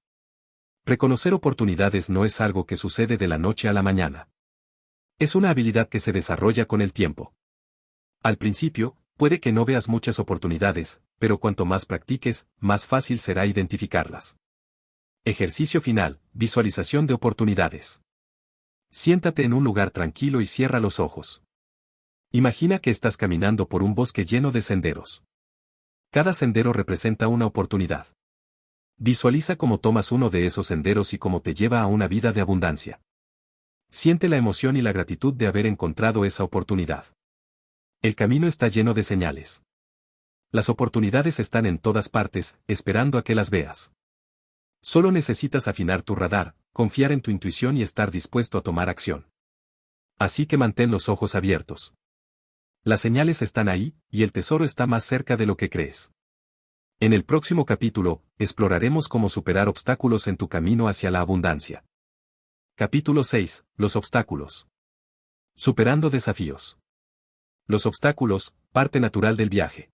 Reconocer oportunidades no es algo que sucede de la noche a la mañana. Es una habilidad que se desarrolla con el tiempo. Al principio, puede que no veas muchas oportunidades, pero cuanto más practiques, más fácil será identificarlas. Ejercicio final, visualización de oportunidades. Siéntate en un lugar tranquilo y cierra los ojos. Imagina que estás caminando por un bosque lleno de senderos. Cada sendero representa una oportunidad. Visualiza cómo tomas uno de esos senderos y cómo te lleva a una vida de abundancia. Siente la emoción y la gratitud de haber encontrado esa oportunidad. El camino está lleno de señales. Las oportunidades están en todas partes, esperando a que las veas. Solo necesitas afinar tu radar, confiar en tu intuición y estar dispuesto a tomar acción. Así que mantén los ojos abiertos. Las señales están ahí, y el tesoro está más cerca de lo que crees. En el próximo capítulo, exploraremos cómo superar obstáculos en tu camino hacia la abundancia. Capítulo 6. Los obstáculos. Superando desafíos. Los obstáculos, parte natural del viaje.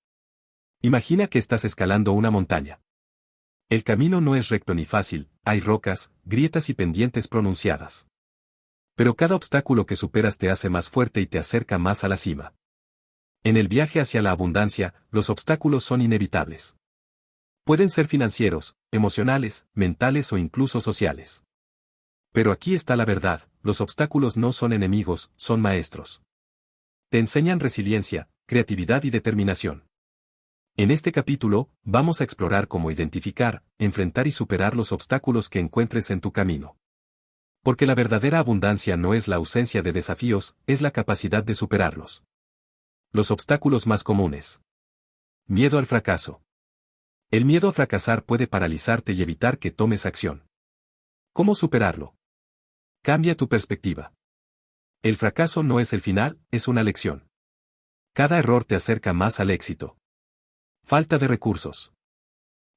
Imagina que estás escalando una montaña. El camino no es recto ni fácil, hay rocas, grietas y pendientes pronunciadas. Pero cada obstáculo que superas te hace más fuerte y te acerca más a la cima. En el viaje hacia la abundancia, los obstáculos son inevitables. Pueden ser financieros, emocionales, mentales o incluso sociales. Pero aquí está la verdad, los obstáculos no son enemigos, son maestros. Te enseñan resiliencia, creatividad y determinación. En este capítulo, vamos a explorar cómo identificar, enfrentar y superar los obstáculos que encuentres en tu camino. Porque la verdadera abundancia no es la ausencia de desafíos, es la capacidad de superarlos. Los obstáculos más comunes. Miedo al fracaso. El miedo a fracasar puede paralizarte y evitar que tomes acción. ¿Cómo superarlo? Cambia tu perspectiva. El fracaso no es el final, es una lección. Cada error te acerca más al éxito. Falta de recursos.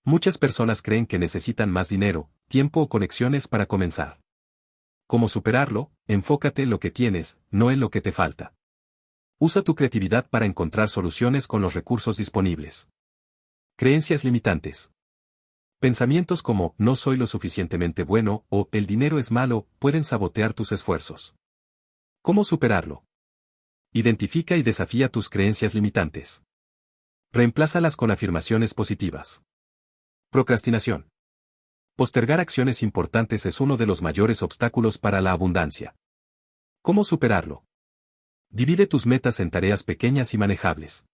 Muchas personas creen que necesitan más dinero, tiempo o conexiones para comenzar. ¿Cómo superarlo? Enfócate en lo que tienes, no en lo que te falta. Usa tu creatividad para encontrar soluciones con los recursos disponibles. Creencias limitantes. Pensamientos como no soy lo suficientemente bueno o el dinero es malo pueden sabotear tus esfuerzos. ¿Cómo superarlo? Identifica y desafía tus creencias limitantes. Reemplázalas con afirmaciones positivas. Procrastinación. Postergar acciones importantes es uno de los mayores obstáculos para la abundancia. ¿Cómo superarlo? Divide tus metas en tareas pequeñas y manejables.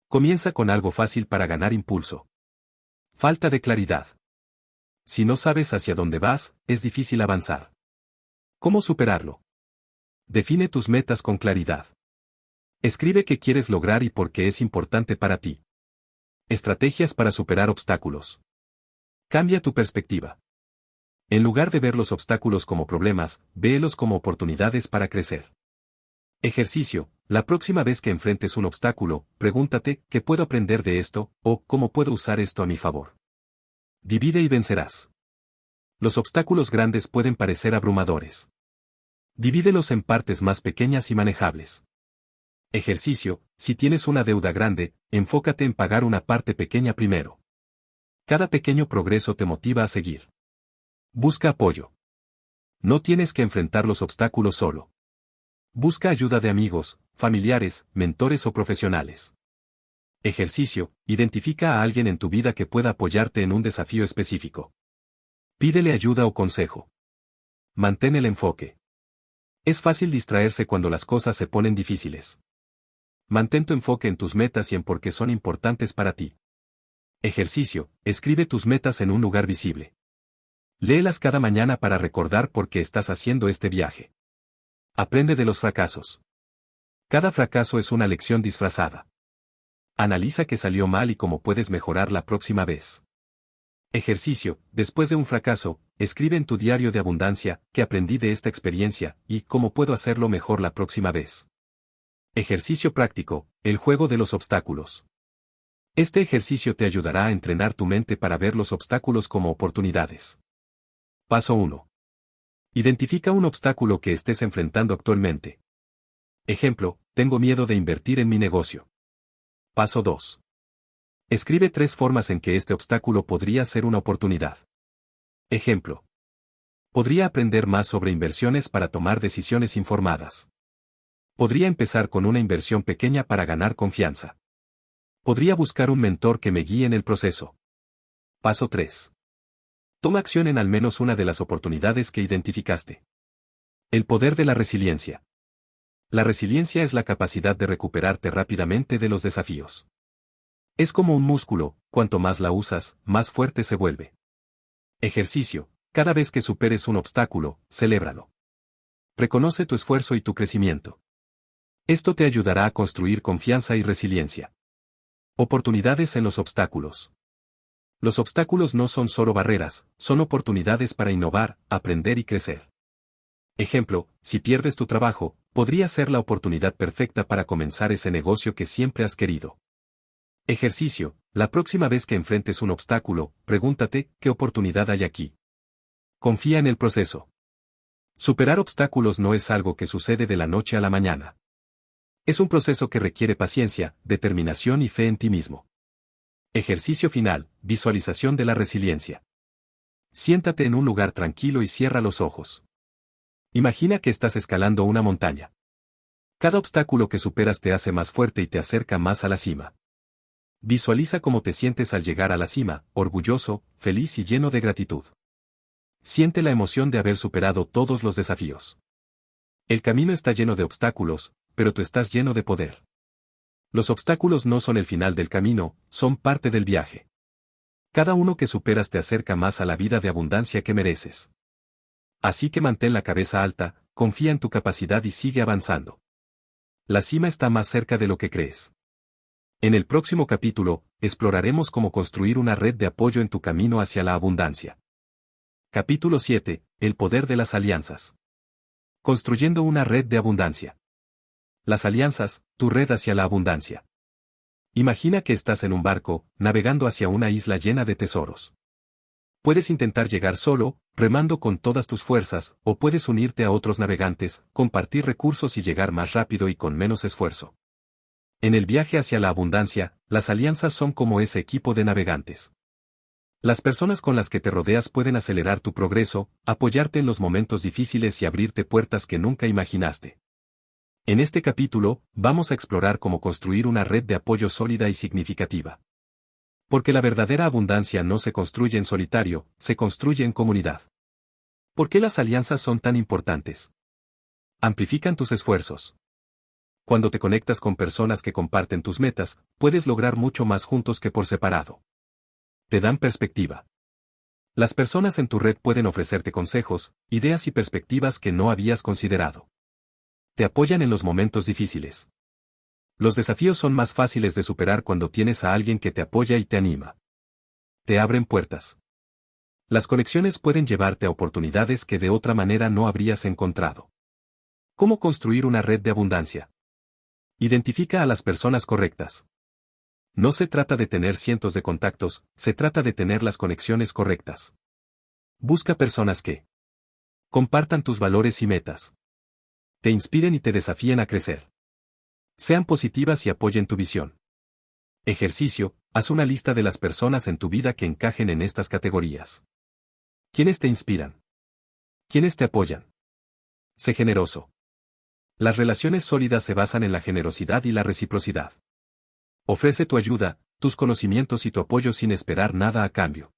Comienza con algo fácil para ganar impulso. Falta de claridad. Si no sabes hacia dónde vas, es difícil avanzar. ¿Cómo superarlo? Define tus metas con claridad. Escribe qué quieres lograr y por qué es importante para ti. Estrategias para superar obstáculos. Cambia tu perspectiva. En lugar de ver los obstáculos como problemas, véelos como oportunidades para crecer. Ejercicio. La próxima vez que enfrentes un obstáculo, pregúntate, ¿qué puedo aprender de esto? O, ¿cómo puedo usar esto a mi favor? Divide y vencerás. Los obstáculos grandes pueden parecer abrumadores. Divídelos en partes más pequeñas y manejables. Ejercicio. Si tienes una deuda grande, enfócate en pagar una parte pequeña primero. Cada pequeño progreso te motiva a seguir. Busca apoyo. No tienes que enfrentar los obstáculos solo. Busca ayuda de amigos, familiares, mentores o profesionales. Ejercicio. Identifica a alguien en tu vida que pueda apoyarte en un desafío específico. Pídele ayuda o consejo. Mantén el enfoque. Es fácil distraerse cuando las cosas se ponen difíciles. Mantén tu enfoque en tus metas y en por qué son importantes para ti. Ejercicio. Escribe tus metas en un lugar visible. Léelas cada mañana para recordar por qué estás haciendo este viaje. Aprende de los fracasos. Cada fracaso es una lección disfrazada. Analiza qué salió mal y cómo puedes mejorar la próxima vez. Ejercicio. Después de un fracaso, escribe en tu diario de abundancia, qué aprendí de esta experiencia, y cómo puedo hacerlo mejor la próxima vez. Ejercicio práctico. El juego de los obstáculos. Este ejercicio te ayudará a entrenar tu mente para ver los obstáculos como oportunidades. Paso 1. Identifica un obstáculo que estés enfrentando actualmente. Ejemplo, tengo miedo de invertir en mi negocio. Paso 2. Escribe 3 formas en que este obstáculo podría ser una oportunidad. Ejemplo. Podría aprender más sobre inversiones para tomar decisiones informadas. Podría empezar con una inversión pequeña para ganar confianza. Podría buscar un mentor que me guíe en el proceso. Paso 3. Toma acción en al menos una de las oportunidades que identificaste. El poder de la resiliencia. La resiliencia es la capacidad de recuperarte rápidamente de los desafíos. Es como un músculo, cuanto más la usas, más fuerte se vuelve. Ejercicio. Cada vez que superes un obstáculo, celébralo. Reconoce tu esfuerzo y tu crecimiento. Esto te ayudará a construir confianza y resiliencia. Oportunidades en los obstáculos. Los obstáculos no son solo barreras, son oportunidades para innovar, aprender y crecer. Ejemplo, si pierdes tu trabajo, podría ser la oportunidad perfecta para comenzar ese negocio que siempre has querido. Ejercicio. La próxima vez que enfrentes un obstáculo, pregúntate, ¿qué oportunidad hay aquí? Confía en el proceso. Superar obstáculos no es algo que sucede de la noche a la mañana. Es un proceso que requiere paciencia, determinación y fe en ti mismo. Ejercicio final. Visualización de la resiliencia. Siéntate en un lugar tranquilo y cierra los ojos. Imagina que estás escalando una montaña. Cada obstáculo que superas te hace más fuerte y te acerca más a la cima. Visualiza cómo te sientes al llegar a la cima, orgulloso, feliz y lleno de gratitud. Siente la emoción de haber superado todos los desafíos. El camino está lleno de obstáculos, pero tú estás lleno de poder. Los obstáculos no son el final del camino, son parte del viaje. Cada uno que superas te acerca más a la vida de abundancia que mereces. Así que mantén la cabeza alta, confía en tu capacidad y sigue avanzando. La cima está más cerca de lo que crees. En el próximo capítulo, exploraremos cómo construir una red de apoyo en tu camino hacia la abundancia. Capítulo 7. El poder de las alianzas. Construyendo una red de abundancia. Las alianzas, tu red hacia la abundancia. Imagina que estás en un barco, navegando hacia una isla llena de tesoros. Puedes intentar llegar solo, remando con todas tus fuerzas, o puedes unirte a otros navegantes, compartir recursos y llegar más rápido y con menos esfuerzo. En el viaje hacia la abundancia, las alianzas son como ese equipo de navegantes. Las personas con las que te rodeas pueden acelerar tu progreso, apoyarte en los momentos difíciles y abrirte puertas que nunca imaginaste. En este capítulo, vamos a explorar cómo construir una red de apoyo sólida y significativa. Porque la verdadera abundancia no se construye en solitario, se construye en comunidad. ¿Por qué las alianzas son tan importantes? Amplifican tus esfuerzos. Cuando te conectas con personas que comparten tus metas, puedes lograr mucho más juntos que por separado. Te dan perspectiva. Las personas en tu red pueden ofrecerte consejos, ideas y perspectivas que no habías considerado. Te apoyan en los momentos difíciles. Los desafíos son más fáciles de superar cuando tienes a alguien que te apoya y te anima. Te abren puertas. Las conexiones pueden llevarte a oportunidades que de otra manera no habrías encontrado. ¿Cómo construir una red de abundancia? Identifica a las personas correctas. No se trata de tener cientos de contactos, se trata de tener las conexiones correctas. Busca personas que compartan tus valores y metas. Te inspiren y te desafíen a crecer. Sean positivas y apoyen tu visión. Ejercicio, haz una lista de las personas en tu vida que encajen en estas categorías. ¿Quiénes te inspiran? ¿Quiénes te apoyan? Sé generoso. Las relaciones sólidas se basan en la generosidad y la reciprocidad. Ofrece tu ayuda, tus conocimientos y tu apoyo sin esperar nada a cambio.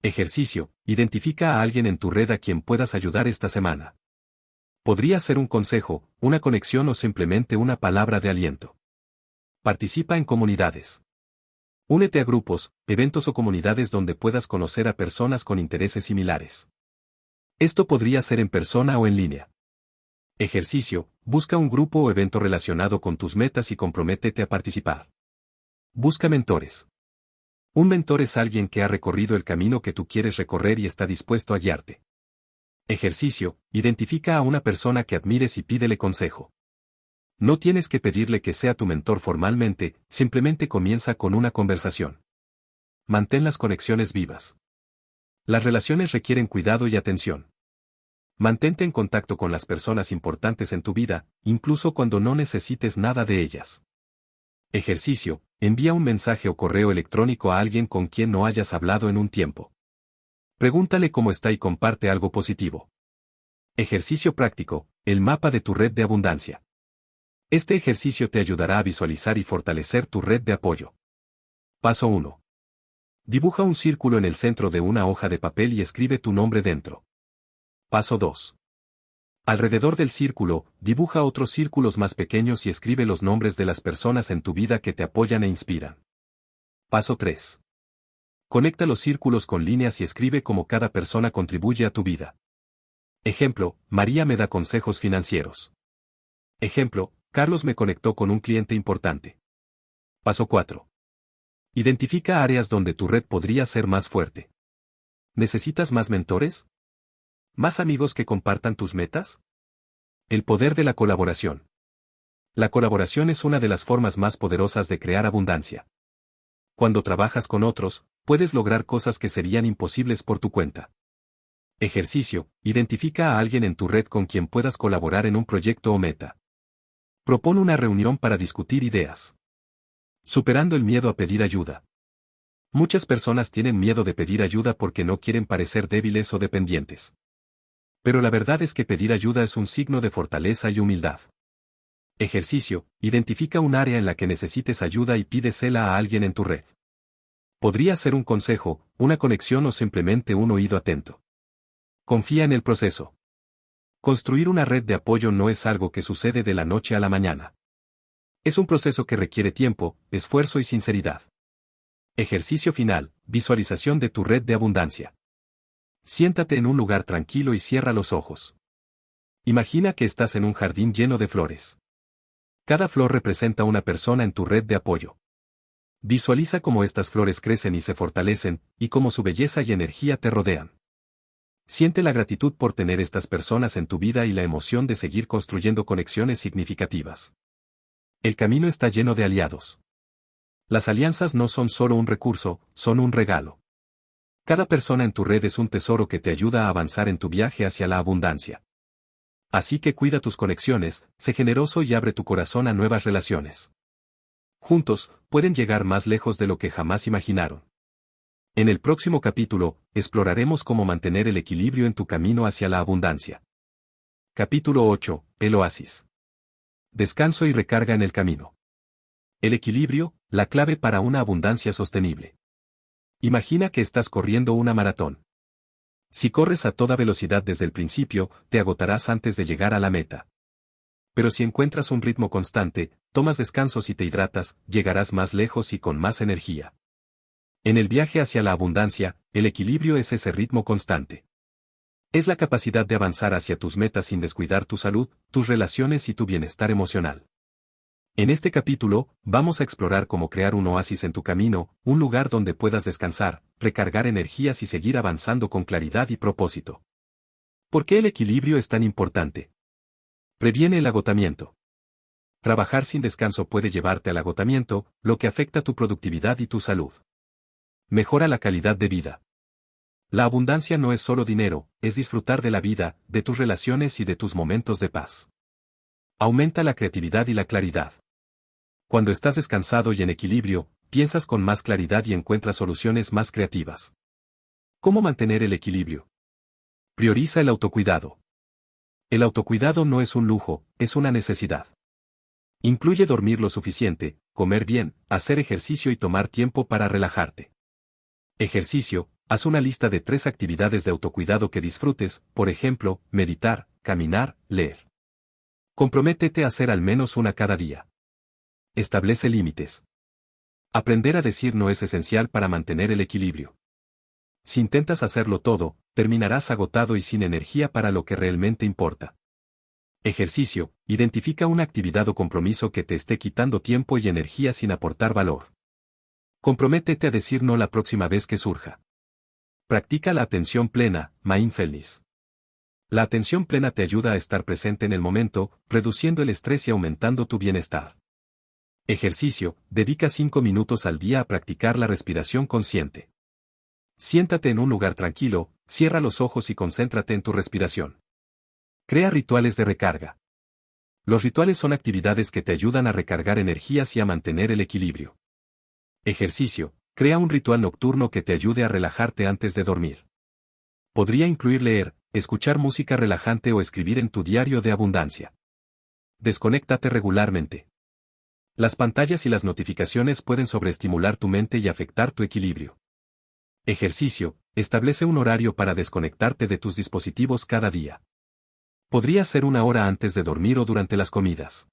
Ejercicio, identifica a alguien en tu red a quien puedas ayudar esta semana. Podría ser un consejo, una conexión o simplemente una palabra de aliento. Participa en comunidades. Únete a grupos, eventos o comunidades donde puedas conocer a personas con intereses similares. Esto podría ser en persona o en línea. Ejercicio, busca un grupo o evento relacionado con tus metas y comprométete a participar. Busca mentores. Un mentor es alguien que ha recorrido el camino que tú quieres recorrer y está dispuesto a guiarte. Ejercicio, identifica a una persona que admires y pídele consejo. No tienes que pedirle que sea tu mentor formalmente, simplemente comienza con una conversación. Mantén las conexiones vivas. Las relaciones requieren cuidado y atención. Mantente en contacto con las personas importantes en tu vida, incluso cuando no necesites nada de ellas. Ejercicio, envía un mensaje o correo electrónico a alguien con quien no hayas hablado en un tiempo. Pregúntale cómo está y comparte algo positivo. Ejercicio práctico, el mapa de tu red de abundancia. Este ejercicio te ayudará a visualizar y fortalecer tu red de apoyo. Paso 1. Dibuja un círculo en el centro de una hoja de papel y escribe tu nombre dentro. Paso 2. Alrededor del círculo, dibuja otros círculos más pequeños y escribe los nombres de las personas en tu vida que te apoyan e inspiran. Paso 3. Conecta los círculos con líneas y escribe cómo cada persona contribuye a tu vida. Ejemplo, María me da consejos financieros. Ejemplo, Carlos me conectó con un cliente importante. Paso 4. Identifica áreas donde tu red podría ser más fuerte. ¿Necesitas más mentores? ¿Más amigos que compartan tus metas? El poder de la colaboración. La colaboración es una de las formas más poderosas de crear abundancia. Cuando trabajas con otros, puedes lograr cosas que serían imposibles por tu cuenta. Ejercicio, identifica a alguien en tu red con quien puedas colaborar en un proyecto o meta. Propone una reunión para discutir ideas. Superando el miedo a pedir ayuda. Muchas personas tienen miedo de pedir ayuda porque no quieren parecer débiles o dependientes. Pero la verdad es que pedir ayuda es un signo de fortaleza y humildad. Ejercicio, identifica un área en la que necesites ayuda y pídesela a alguien en tu red. Podría ser un consejo, una conexión o simplemente un oído atento. Confía en el proceso. Construir una red de apoyo no es algo que sucede de la noche a la mañana. Es un proceso que requiere tiempo, esfuerzo y sinceridad. Ejercicio final, visualización de tu red de abundancia. Siéntate en un lugar tranquilo y cierra los ojos. Imagina que estás en un jardín lleno de flores. Cada flor representa una persona en tu red de apoyo. Visualiza cómo estas flores crecen y se fortalecen, y cómo su belleza y energía te rodean. Siente la gratitud por tener estas personas en tu vida y la emoción de seguir construyendo conexiones significativas. El camino está lleno de aliados. Las alianzas no son solo un recurso, son un regalo. Cada persona en tu red es un tesoro que te ayuda a avanzar en tu viaje hacia la abundancia. Así que cuida tus conexiones, sé generoso y abre tu corazón a nuevas relaciones. Juntos, pueden llegar más lejos de lo que jamás imaginaron. En el próximo capítulo, exploraremos cómo mantener el equilibrio en tu camino hacia la abundancia. Capítulo 8, el oasis. Descanso y recarga en el camino. El equilibrio, la clave para una abundancia sostenible. Imagina que estás corriendo una maratón. Si corres a toda velocidad desde el principio, te agotarás antes de llegar a la meta. Pero si encuentras un ritmo constante, tomas descansos y te hidratas, llegarás más lejos y con más energía. En el viaje hacia la abundancia, el equilibrio es ese ritmo constante. Es la capacidad de avanzar hacia tus metas sin descuidar tu salud, tus relaciones y tu bienestar emocional. En este capítulo, vamos a explorar cómo crear un oasis en tu camino, un lugar donde puedas descansar, recargar energías y seguir avanzando con claridad y propósito. ¿Por qué el equilibrio es tan importante? Previene el agotamiento. Trabajar sin descanso puede llevarte al agotamiento, lo que afecta tu productividad y tu salud. Mejora la calidad de vida. La abundancia no es solo dinero, es disfrutar de la vida, de tus relaciones y de tus momentos de paz. Aumenta la creatividad y la claridad. Cuando estás descansado y en equilibrio, piensas con más claridad y encuentras soluciones más creativas. ¿Cómo mantener el equilibrio? Prioriza el autocuidado. El autocuidado no es un lujo, es una necesidad. Incluye dormir lo suficiente, comer bien, hacer ejercicio y tomar tiempo para relajarte. Ejercicio, haz una lista de 3 actividades de autocuidado que disfrutes, por ejemplo, meditar, caminar, leer. Comprométete a hacer al menos una cada día. Establece límites. Aprender a decir no es esencial para mantener el equilibrio. Si intentas hacerlo todo, terminarás agotado y sin energía para lo que realmente importa. Ejercicio, identifica una actividad o compromiso que te esté quitando tiempo y energía sin aportar valor. Comprométete a decir no la próxima vez que surja. Practica la atención plena, mindfulness. La atención plena te ayuda a estar presente en el momento, reduciendo el estrés y aumentando tu bienestar. Ejercicio, dedica 5 minutos al día a practicar la respiración consciente. Siéntate en un lugar tranquilo, cierra los ojos y concéntrate en tu respiración. Crea rituales de recarga. Los rituales son actividades que te ayudan a recargar energías y a mantener el equilibrio. Ejercicio, crea un ritual nocturno que te ayude a relajarte antes de dormir. Podría incluir leer, escuchar música relajante o escribir en tu diario de abundancia. Desconéctate regularmente. Las pantallas y las notificaciones pueden sobreestimular tu mente y afectar tu equilibrio. Ejercicio, establece un horario para desconectarte de tus dispositivos cada día. Podría ser 1 hora antes de dormir o durante las comidas.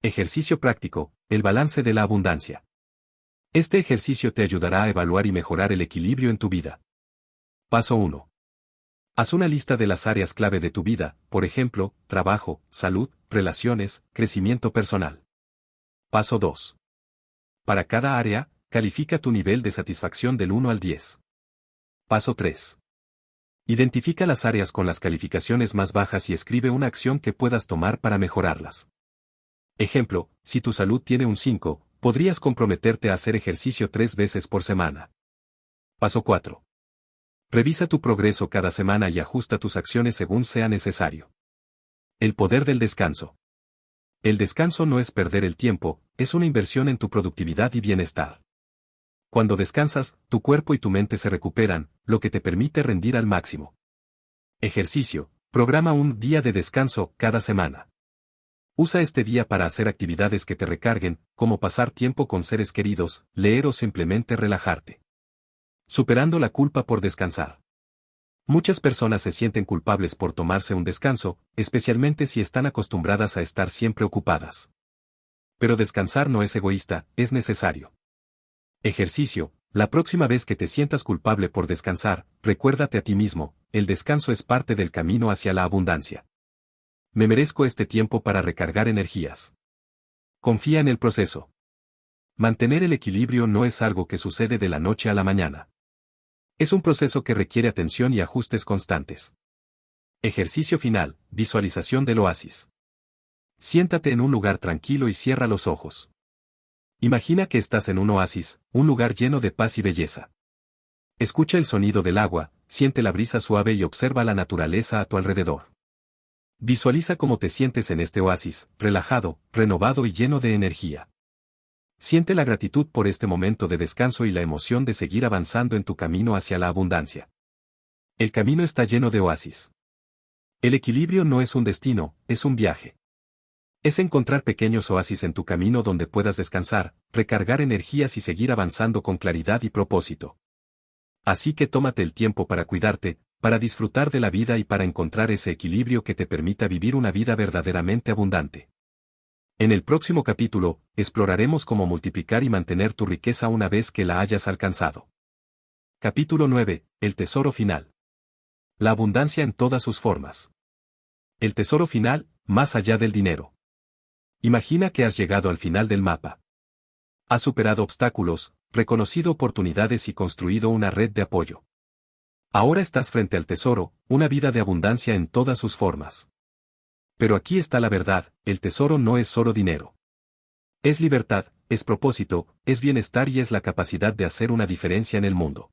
Ejercicio práctico, el balance de la abundancia. Este ejercicio te ayudará a evaluar y mejorar el equilibrio en tu vida. Paso 1. Haz una lista de las áreas clave de tu vida, por ejemplo, trabajo, salud, relaciones, crecimiento personal. Paso 2. Para cada área, califica tu nivel de satisfacción del 1 al 10. Paso 3. Identifica las áreas con las calificaciones más bajas y escribe una acción que puedas tomar para mejorarlas. Ejemplo, si tu salud tiene un 5, podrías comprometerte a hacer ejercicio 3 veces por semana. Paso 4. Revisa tu progreso cada semana y ajusta tus acciones según sea necesario. El poder del descanso. El descanso no es perder el tiempo, es una inversión en tu productividad y bienestar. Cuando descansas, tu cuerpo y tu mente se recuperan, lo que te permite rendir al máximo. Ejercicio. Programa un día de descanso cada semana. Usa este día para hacer actividades que te recarguen, como pasar tiempo con seres queridos, leer o simplemente relajarte. Superando la culpa por descansar. Muchas personas se sienten culpables por tomarse un descanso, especialmente si están acostumbradas a estar siempre ocupadas. Pero descansar no es egoísta, es necesario. Ejercicio. La próxima vez que te sientas culpable por descansar, recuérdate a ti mismo, el descanso es parte del camino hacia la abundancia. Me merezco este tiempo para recargar energías. Confía en el proceso. Mantener el equilibrio no es algo que sucede de la noche a la mañana. Es un proceso que requiere atención y ajustes constantes. Ejercicio final, visualización del oasis. Siéntate en un lugar tranquilo y cierra los ojos. Imagina que estás en un oasis, un lugar lleno de paz y belleza. Escucha el sonido del agua, siente la brisa suave y observa la naturaleza a tu alrededor. Visualiza cómo te sientes en este oasis, relajado, renovado y lleno de energía. Siente la gratitud por este momento de descanso y la emoción de seguir avanzando en tu camino hacia la abundancia. El camino está lleno de oasis. El equilibrio no es un destino, es un viaje. Es encontrar pequeños oasis en tu camino donde puedas descansar, recargar energías y seguir avanzando con claridad y propósito. Así que tómate el tiempo para cuidarte, para disfrutar de la vida y para encontrar ese equilibrio que te permita vivir una vida verdaderamente abundante. En el próximo capítulo, exploraremos cómo multiplicar y mantener tu riqueza una vez que la hayas alcanzado. Capítulo 9. El tesoro final. La abundancia en todas sus formas. El tesoro final, más allá del dinero. Imagina que has llegado al final del mapa. Has superado obstáculos, reconocido oportunidades y construido una red de apoyo. Ahora estás frente al tesoro, una vida de abundancia en todas sus formas. Pero aquí está la verdad, el tesoro no es solo dinero. Es libertad, es propósito, es bienestar y es la capacidad de hacer una diferencia en el mundo.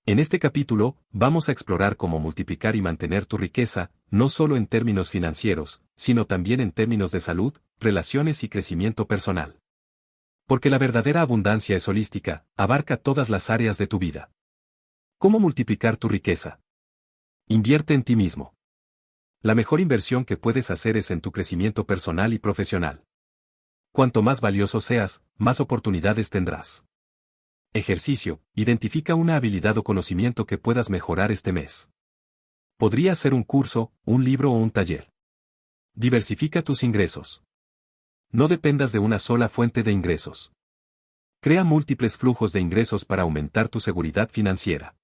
En este capítulo, vamos a explorar cómo multiplicar y mantener tu riqueza, no solo en términos financieros, sino también en términos de salud, relaciones y crecimiento personal. Porque la verdadera abundancia es holística, abarca todas las áreas de tu vida. ¿Cómo multiplicar tu riqueza? Invierte en ti mismo. La mejor inversión que puedes hacer es en tu crecimiento personal y profesional. Cuanto más valioso seas, más oportunidades tendrás. Ejercicio, identifica una habilidad o conocimiento que puedas mejorar este mes. Podría ser un curso, un libro o un taller. Diversifica tus ingresos. No dependas de una sola fuente de ingresos. Crea múltiples flujos de ingresos para aumentar tu seguridad financiera.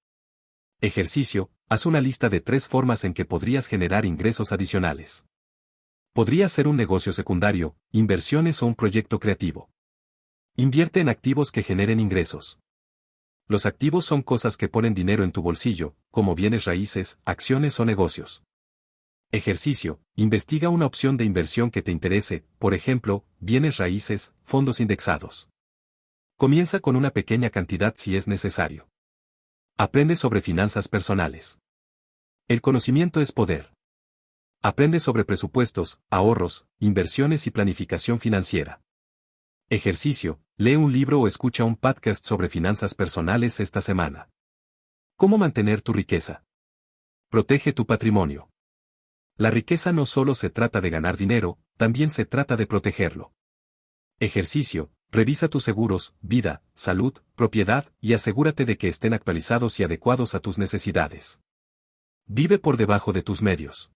Ejercicio, haz una lista de 3 formas en que podrías generar ingresos adicionales. Podría ser un negocio secundario, inversiones o un proyecto creativo. Invierte en activos que generen ingresos. Los activos son cosas que ponen dinero en tu bolsillo, como bienes raíces, acciones o negocios. Ejercicio, investiga una opción de inversión que te interese, por ejemplo, bienes raíces, fondos indexados. Comienza con una pequeña cantidad si es necesario. Aprende sobre finanzas personales. El conocimiento es poder. Aprende sobre presupuestos, ahorros, inversiones y planificación financiera. Ejercicio, lee un libro o escucha un podcast sobre finanzas personales esta semana. ¿Cómo mantener tu riqueza? Protege tu patrimonio. La riqueza no solo se trata de ganar dinero, también se trata de protegerlo. Ejercicio. Revisa tus seguros, vida, salud, propiedad, y asegúrate de que estén actualizados y adecuados a tus necesidades. Vive por debajo de tus medios.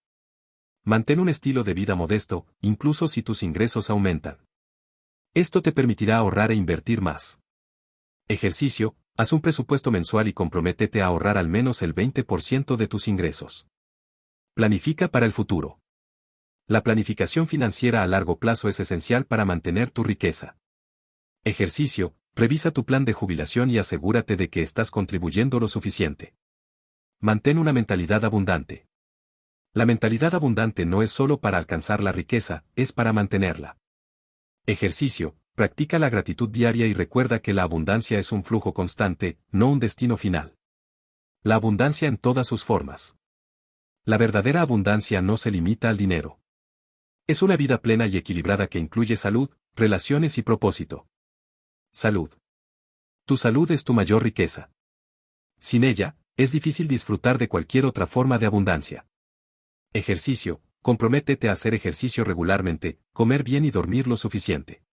Mantén un estilo de vida modesto, incluso si tus ingresos aumentan. Esto te permitirá ahorrar e invertir más. Ejercicio. Haz un presupuesto mensual y comprométete a ahorrar al menos el 20% de tus ingresos. Planifica para el futuro. La planificación financiera a largo plazo es esencial para mantener tu riqueza. Ejercicio. Revisa tu plan de jubilación y asegúrate de que estás contribuyendo lo suficiente. Mantén una mentalidad abundante. La mentalidad abundante no es solo para alcanzar la riqueza, es para mantenerla. Ejercicio. Practica la gratitud diaria y recuerda que la abundancia es un flujo constante, no un destino final. La abundancia en todas sus formas. La verdadera abundancia no se limita al dinero. Es una vida plena y equilibrada que incluye salud, relaciones y propósito. Salud. Tu salud es tu mayor riqueza. Sin ella, es difícil disfrutar de cualquier otra forma de abundancia. Ejercicio. Comprométete a hacer ejercicio regularmente, comer bien y dormir lo suficiente.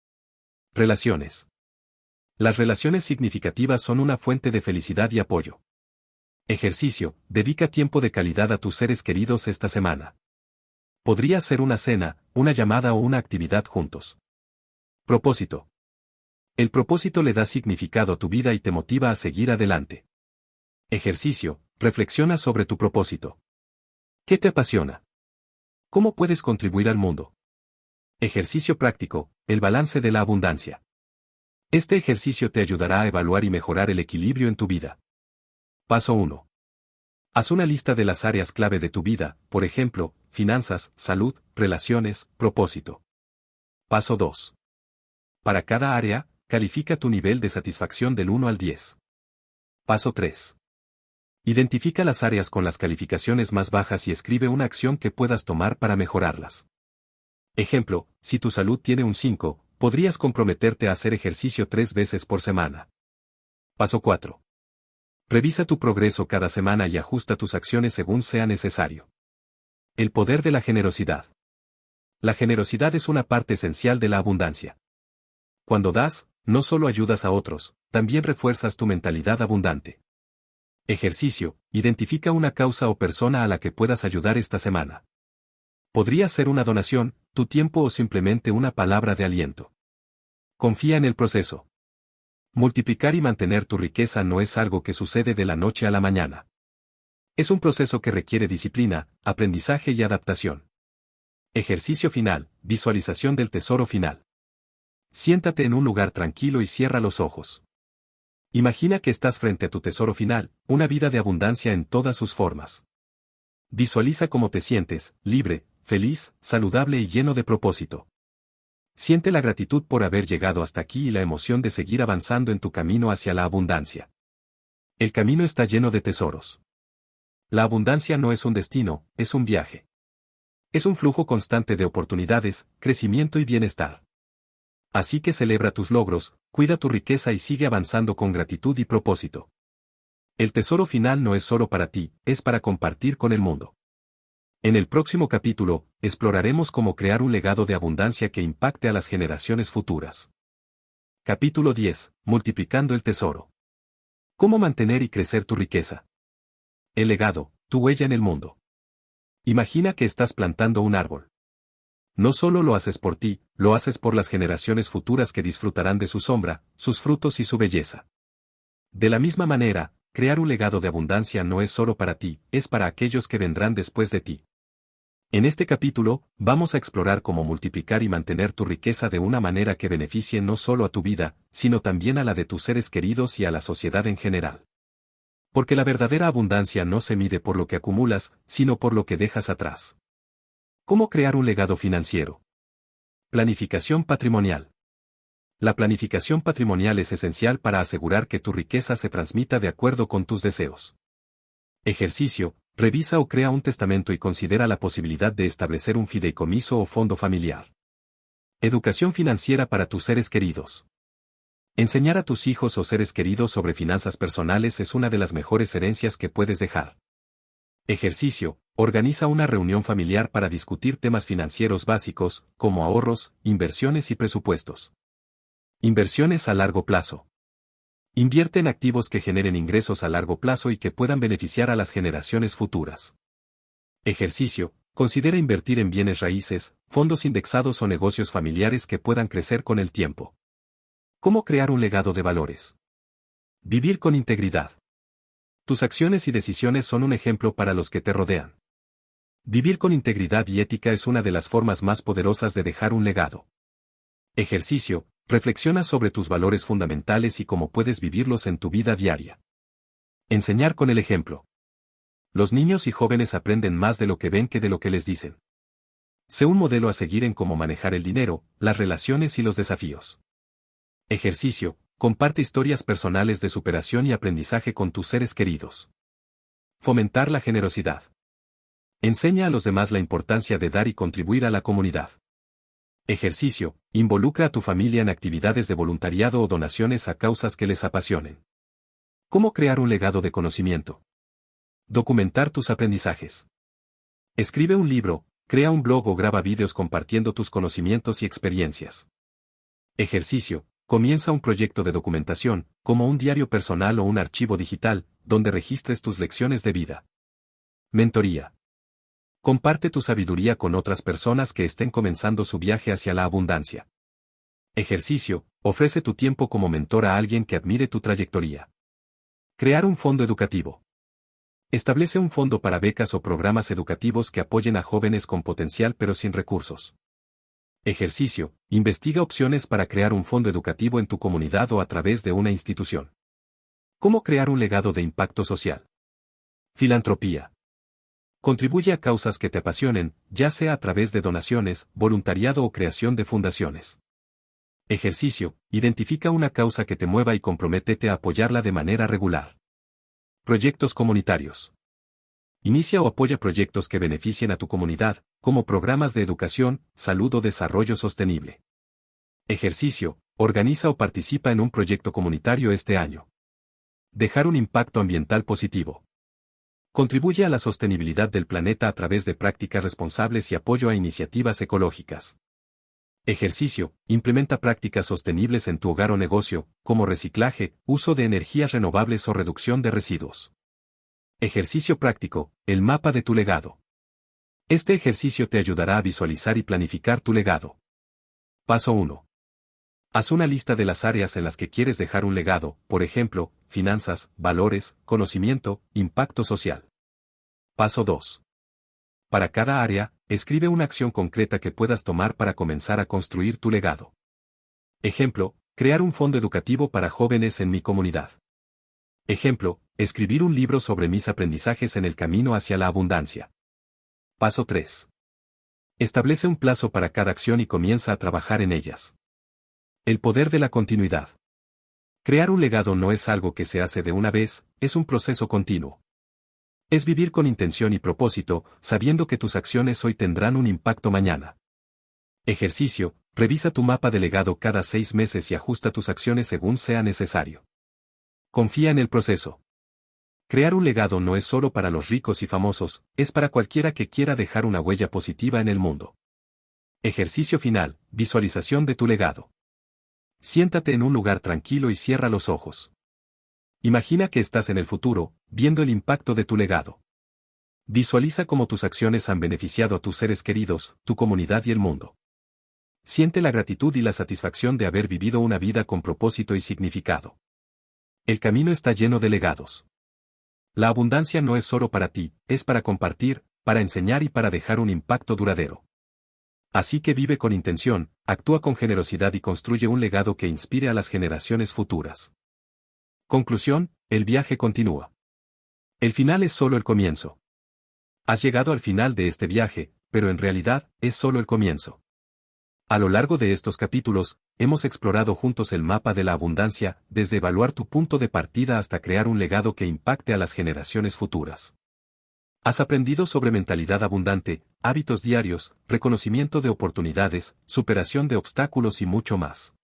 Relaciones. Las relaciones significativas son una fuente de felicidad y apoyo. Ejercicio. Dedica tiempo de calidad a tus seres queridos esta semana. Podría ser una cena, una llamada o una actividad juntos. Propósito. El propósito le da significado a tu vida y te motiva a seguir adelante. Ejercicio. Reflexiona sobre tu propósito. ¿Qué te apasiona? ¿Cómo puedes contribuir al mundo? Ejercicio práctico. El balance de la abundancia. Este ejercicio te ayudará a evaluar y mejorar el equilibrio en tu vida. Paso 1. Haz una lista de las áreas clave de tu vida, por ejemplo, finanzas, salud, relaciones, propósito. Paso 2. Para cada área, califica tu nivel de satisfacción del 1 al 10. Paso 3. Identifica las áreas con las calificaciones más bajas y escribe una acción que puedas tomar para mejorarlas. Ejemplo, si tu salud tiene un 5, podrías comprometerte a hacer ejercicio 3 veces por semana. Paso 4. Revisa tu progreso cada semana y ajusta tus acciones según sea necesario. El poder de la generosidad. La generosidad es una parte esencial de la abundancia. Cuando das, no solo ayudas a otros, también refuerzas tu mentalidad abundante. Ejercicio. Identifica una causa o persona a la que puedas ayudar esta semana. Podría ser una donación, tu tiempo o simplemente una palabra de aliento. Confía en el proceso. Multiplicar y mantener tu riqueza no es algo que sucede de la noche a la mañana. Es un proceso que requiere disciplina, aprendizaje y adaptación. Ejercicio final. Visualización del tesoro final. Siéntate en un lugar tranquilo y cierra los ojos. Imagina que estás frente a tu tesoro final, una vida de abundancia en todas sus formas. Visualiza cómo te sientes, libre, feliz, saludable y lleno de propósito. Siente la gratitud por haber llegado hasta aquí y la emoción de seguir avanzando en tu camino hacia la abundancia. El camino está lleno de tesoros. La abundancia no es un destino, es un viaje. Es un flujo constante de oportunidades, crecimiento y bienestar. Así que celebra tus logros, cuida tu riqueza y sigue avanzando con gratitud y propósito. El tesoro final no es solo para ti, es para compartir con el mundo. En el próximo capítulo, exploraremos cómo crear un legado de abundancia que impacte a las generaciones futuras. Capítulo 10. Multiplicando el tesoro. ¿Cómo mantener y crecer tu riqueza? El legado, tu huella en el mundo. Imagina que estás plantando un árbol. No solo lo haces por ti, lo haces por las generaciones futuras que disfrutarán de su sombra, sus frutos y su belleza. De la misma manera, crear un legado de abundancia no es solo para ti, es para aquellos que vendrán después de ti. En este capítulo, vamos a explorar cómo multiplicar y mantener tu riqueza de una manera que beneficie no solo a tu vida, sino también a la de tus seres queridos y a la sociedad en general. Porque la verdadera abundancia no se mide por lo que acumulas, sino por lo que dejas atrás. ¿Cómo crear un legado financiero? Planificación patrimonial. La planificación patrimonial es esencial para asegurar que tu riqueza se transmita de acuerdo con tus deseos. Ejercicio. Revisa o crea un testamento y considera la posibilidad de establecer un fideicomiso o fondo familiar. Educación financiera para tus seres queridos. Enseñar a tus hijos o seres queridos sobre finanzas personales es una de las mejores herencias que puedes dejar. Ejercicio. Organiza una reunión familiar para discutir temas financieros básicos, como ahorros, inversiones y presupuestos. Inversiones a largo plazo. Invierte en activos que generen ingresos a largo plazo y que puedan beneficiar a las generaciones futuras. Ejercicio. Considera invertir en bienes raíces, fondos indexados o negocios familiares que puedan crecer con el tiempo. ¿Cómo crear un legado de valores? Vivir con integridad. Tus acciones y decisiones son un ejemplo para los que te rodean. Vivir con integridad y ética es una de las formas más poderosas de dejar un legado. Ejercicio. Reflexiona sobre tus valores fundamentales y cómo puedes vivirlos en tu vida diaria. Enseñar con el ejemplo. Los niños y jóvenes aprenden más de lo que ven que de lo que les dicen. Sé un modelo a seguir en cómo manejar el dinero, las relaciones y los desafíos. Ejercicio. Comparte historias personales de superación y aprendizaje con tus seres queridos. Fomentar la generosidad. Enseña a los demás la importancia de dar y contribuir a la comunidad. Ejercicio. Involucra a tu familia en actividades de voluntariado o donaciones a causas que les apasionen. ¿Cómo crear un legado de conocimiento? Documentar tus aprendizajes. Escribe un libro, crea un blog o graba vídeos compartiendo tus conocimientos y experiencias. Ejercicio. Comienza un proyecto de documentación, como un diario personal o un archivo digital, donde registres tus lecciones de vida. Mentoría. Comparte tu sabiduría con otras personas que estén comenzando su viaje hacia la abundancia. Ejercicio. Ofrece tu tiempo como mentor a alguien que admire tu trayectoria. Crear un fondo educativo. Establece un fondo para becas o programas educativos que apoyen a jóvenes con potencial pero sin recursos. Ejercicio. Investiga opciones para crear un fondo educativo en tu comunidad o a través de una institución. ¿Cómo crear un legado de impacto social? Filantropía. Contribuye a causas que te apasionen, ya sea a través de donaciones, voluntariado o creación de fundaciones. Ejercicio. Identifica una causa que te mueva y comprométete a apoyarla de manera regular. Proyectos comunitarios. Inicia o apoya proyectos que beneficien a tu comunidad, como programas de educación, salud o desarrollo sostenible. Ejercicio. Organiza o participa en un proyecto comunitario este año. Dejar un impacto ambiental positivo. Contribuye a la sostenibilidad del planeta a través de prácticas responsables y apoyo a iniciativas ecológicas. Ejercicio. Implementa prácticas sostenibles en tu hogar o negocio, como reciclaje, uso de energías renovables o reducción de residuos. Ejercicio práctico. El mapa de tu legado. Este ejercicio te ayudará a visualizar y planificar tu legado. Paso 1. Haz una lista de las áreas en las que quieres dejar un legado, por ejemplo, finanzas, valores, conocimiento, impacto social. Paso 2. Para cada área, escribe una acción concreta que puedas tomar para comenzar a construir tu legado. Ejemplo, crear un fondo educativo para jóvenes en mi comunidad. Ejemplo, escribir un libro sobre mis aprendizajes en el camino hacia la abundancia. Paso 3. Establece un plazo para cada acción y comienza a trabajar en ellas. El poder de la continuidad. Crear un legado no es algo que se hace de una vez, es un proceso continuo. Es vivir con intención y propósito, sabiendo que tus acciones hoy tendrán un impacto mañana. Ejercicio. Revisa tu mapa de legado cada 6 meses y ajusta tus acciones según sea necesario. Confía en el proceso. Crear un legado no es solo para los ricos y famosos, es para cualquiera que quiera dejar una huella positiva en el mundo. Ejercicio final. Visualización de tu legado. Siéntate en un lugar tranquilo y cierra los ojos. Imagina que estás en el futuro, viendo el impacto de tu legado. Visualiza cómo tus acciones han beneficiado a tus seres queridos, tu comunidad y el mundo. Siente la gratitud y la satisfacción de haber vivido una vida con propósito y significado. El camino está lleno de legados. La abundancia no es solo para ti, es para compartir, para enseñar y para dejar un impacto duradero. Así que vive con intención, actúa con generosidad y construye un legado que inspire a las generaciones futuras. Conclusión, el viaje continúa. El final es solo el comienzo. Has llegado al final de este viaje, pero en realidad, es solo el comienzo. A lo largo de estos capítulos, hemos explorado juntos el mapa de la abundancia, desde evaluar tu punto de partida hasta crear un legado que impacte a las generaciones futuras. Has aprendido sobre mentalidad abundante, hábitos diarios, reconocimiento de oportunidades, superación de obstáculos y mucho más.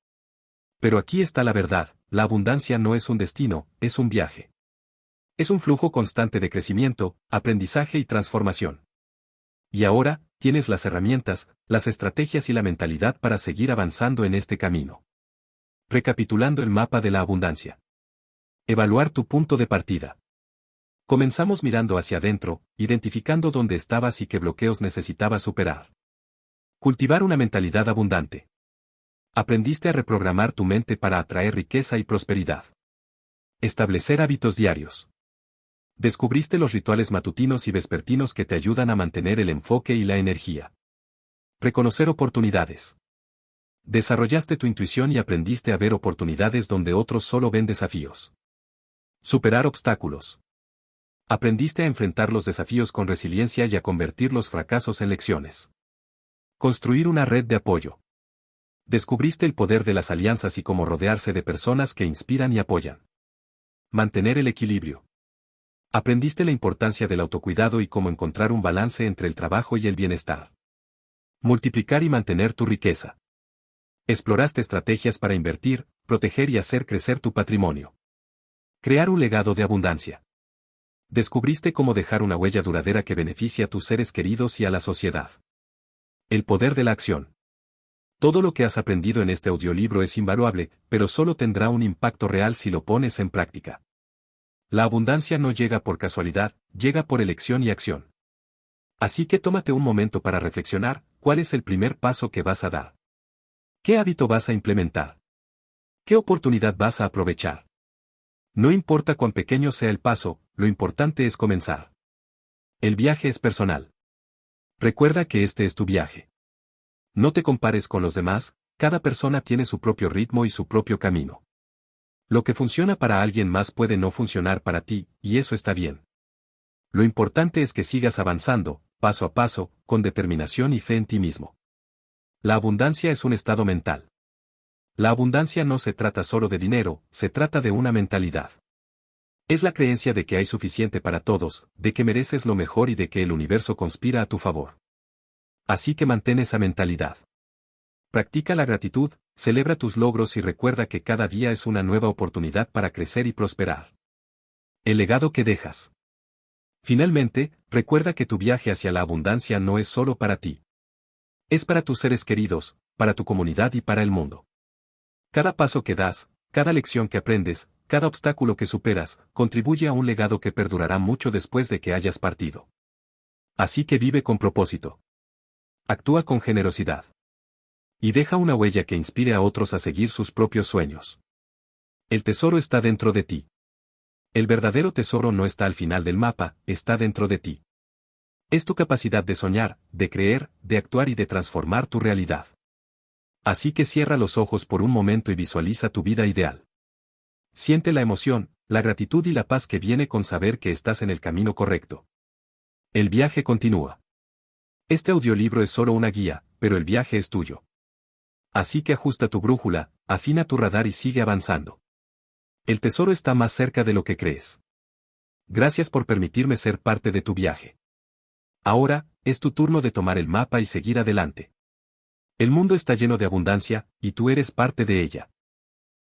Pero aquí está la verdad, la abundancia no es un destino, es un viaje. Es un flujo constante de crecimiento, aprendizaje y transformación. Y ahora, tienes las herramientas, las estrategias y la mentalidad para seguir avanzando en este camino. Recapitulando el mapa de la abundancia. Evaluar tu punto de partida. Comenzamos mirando hacia adentro, identificando dónde estabas y qué bloqueos necesitabas superar. Cultivar una mentalidad abundante. Aprendiste a reprogramar tu mente para atraer riqueza y prosperidad. Establecer hábitos diarios. Descubriste los rituales matutinos y vespertinos que te ayudan a mantener el enfoque y la energía. Reconocer oportunidades. Desarrollaste tu intuición y aprendiste a ver oportunidades donde otros solo ven desafíos. Superar obstáculos. Aprendiste a enfrentar los desafíos con resiliencia y a convertir los fracasos en lecciones. Construir una red de apoyo. Descubriste el poder de las alianzas y cómo rodearse de personas que inspiran y apoyan. Mantener el equilibrio. Aprendiste la importancia del autocuidado y cómo encontrar un balance entre el trabajo y el bienestar. Multiplicar y mantener tu riqueza. Exploraste estrategias para invertir, proteger y hacer crecer tu patrimonio. Crear un legado de abundancia. Descubriste cómo dejar una huella duradera que beneficie a tus seres queridos y a la sociedad. El poder de la acción. Todo lo que has aprendido en este audiolibro es invaluable, pero solo tendrá un impacto real si lo pones en práctica. La abundancia no llega por casualidad, llega por elección y acción. Así que tómate un momento para reflexionar, ¿cuál es el primer paso que vas a dar? ¿Qué hábito vas a implementar? ¿Qué oportunidad vas a aprovechar? No importa cuán pequeño sea el paso, lo importante es comenzar. El viaje es personal. Recuerda que este es tu viaje. No te compares con los demás, cada persona tiene su propio ritmo y su propio camino. Lo que funciona para alguien más puede no funcionar para ti, y eso está bien. Lo importante es que sigas avanzando, paso a paso, con determinación y fe en ti mismo. La abundancia es un estado mental. La abundancia no se trata solo de dinero, se trata de una mentalidad. Es la creencia de que hay suficiente para todos, de que mereces lo mejor y de que el universo conspira a tu favor. Así que mantén esa mentalidad. Practica la gratitud, celebra tus logros y recuerda que cada día es una nueva oportunidad para crecer y prosperar. El legado que dejas. Finalmente, recuerda que tu viaje hacia la abundancia no es solo para ti. Es para tus seres queridos, para tu comunidad y para el mundo. Cada paso que das, cada lección que aprendes, cada obstáculo que superas, contribuye a un legado que perdurará mucho después de que hayas partido. Así que vive con propósito. Actúa con generosidad. Y deja una huella que inspire a otros a seguir sus propios sueños. El tesoro está dentro de ti. El verdadero tesoro no está al final del mapa, está dentro de ti. Es tu capacidad de soñar, de creer, de actuar y de transformar tu realidad. Así que cierra los ojos por un momento y visualiza tu vida ideal. Siente la emoción, la gratitud y la paz que viene con saber que estás en el camino correcto. El viaje continúa. Este audiolibro es solo una guía, pero el viaje es tuyo. Así que ajusta tu brújula, afina tu radar y sigue avanzando. El tesoro está más cerca de lo que crees. Gracias por permitirme ser parte de tu viaje. Ahora, es tu turno de tomar el mapa y seguir adelante. El mundo está lleno de abundancia, y tú eres parte de ella.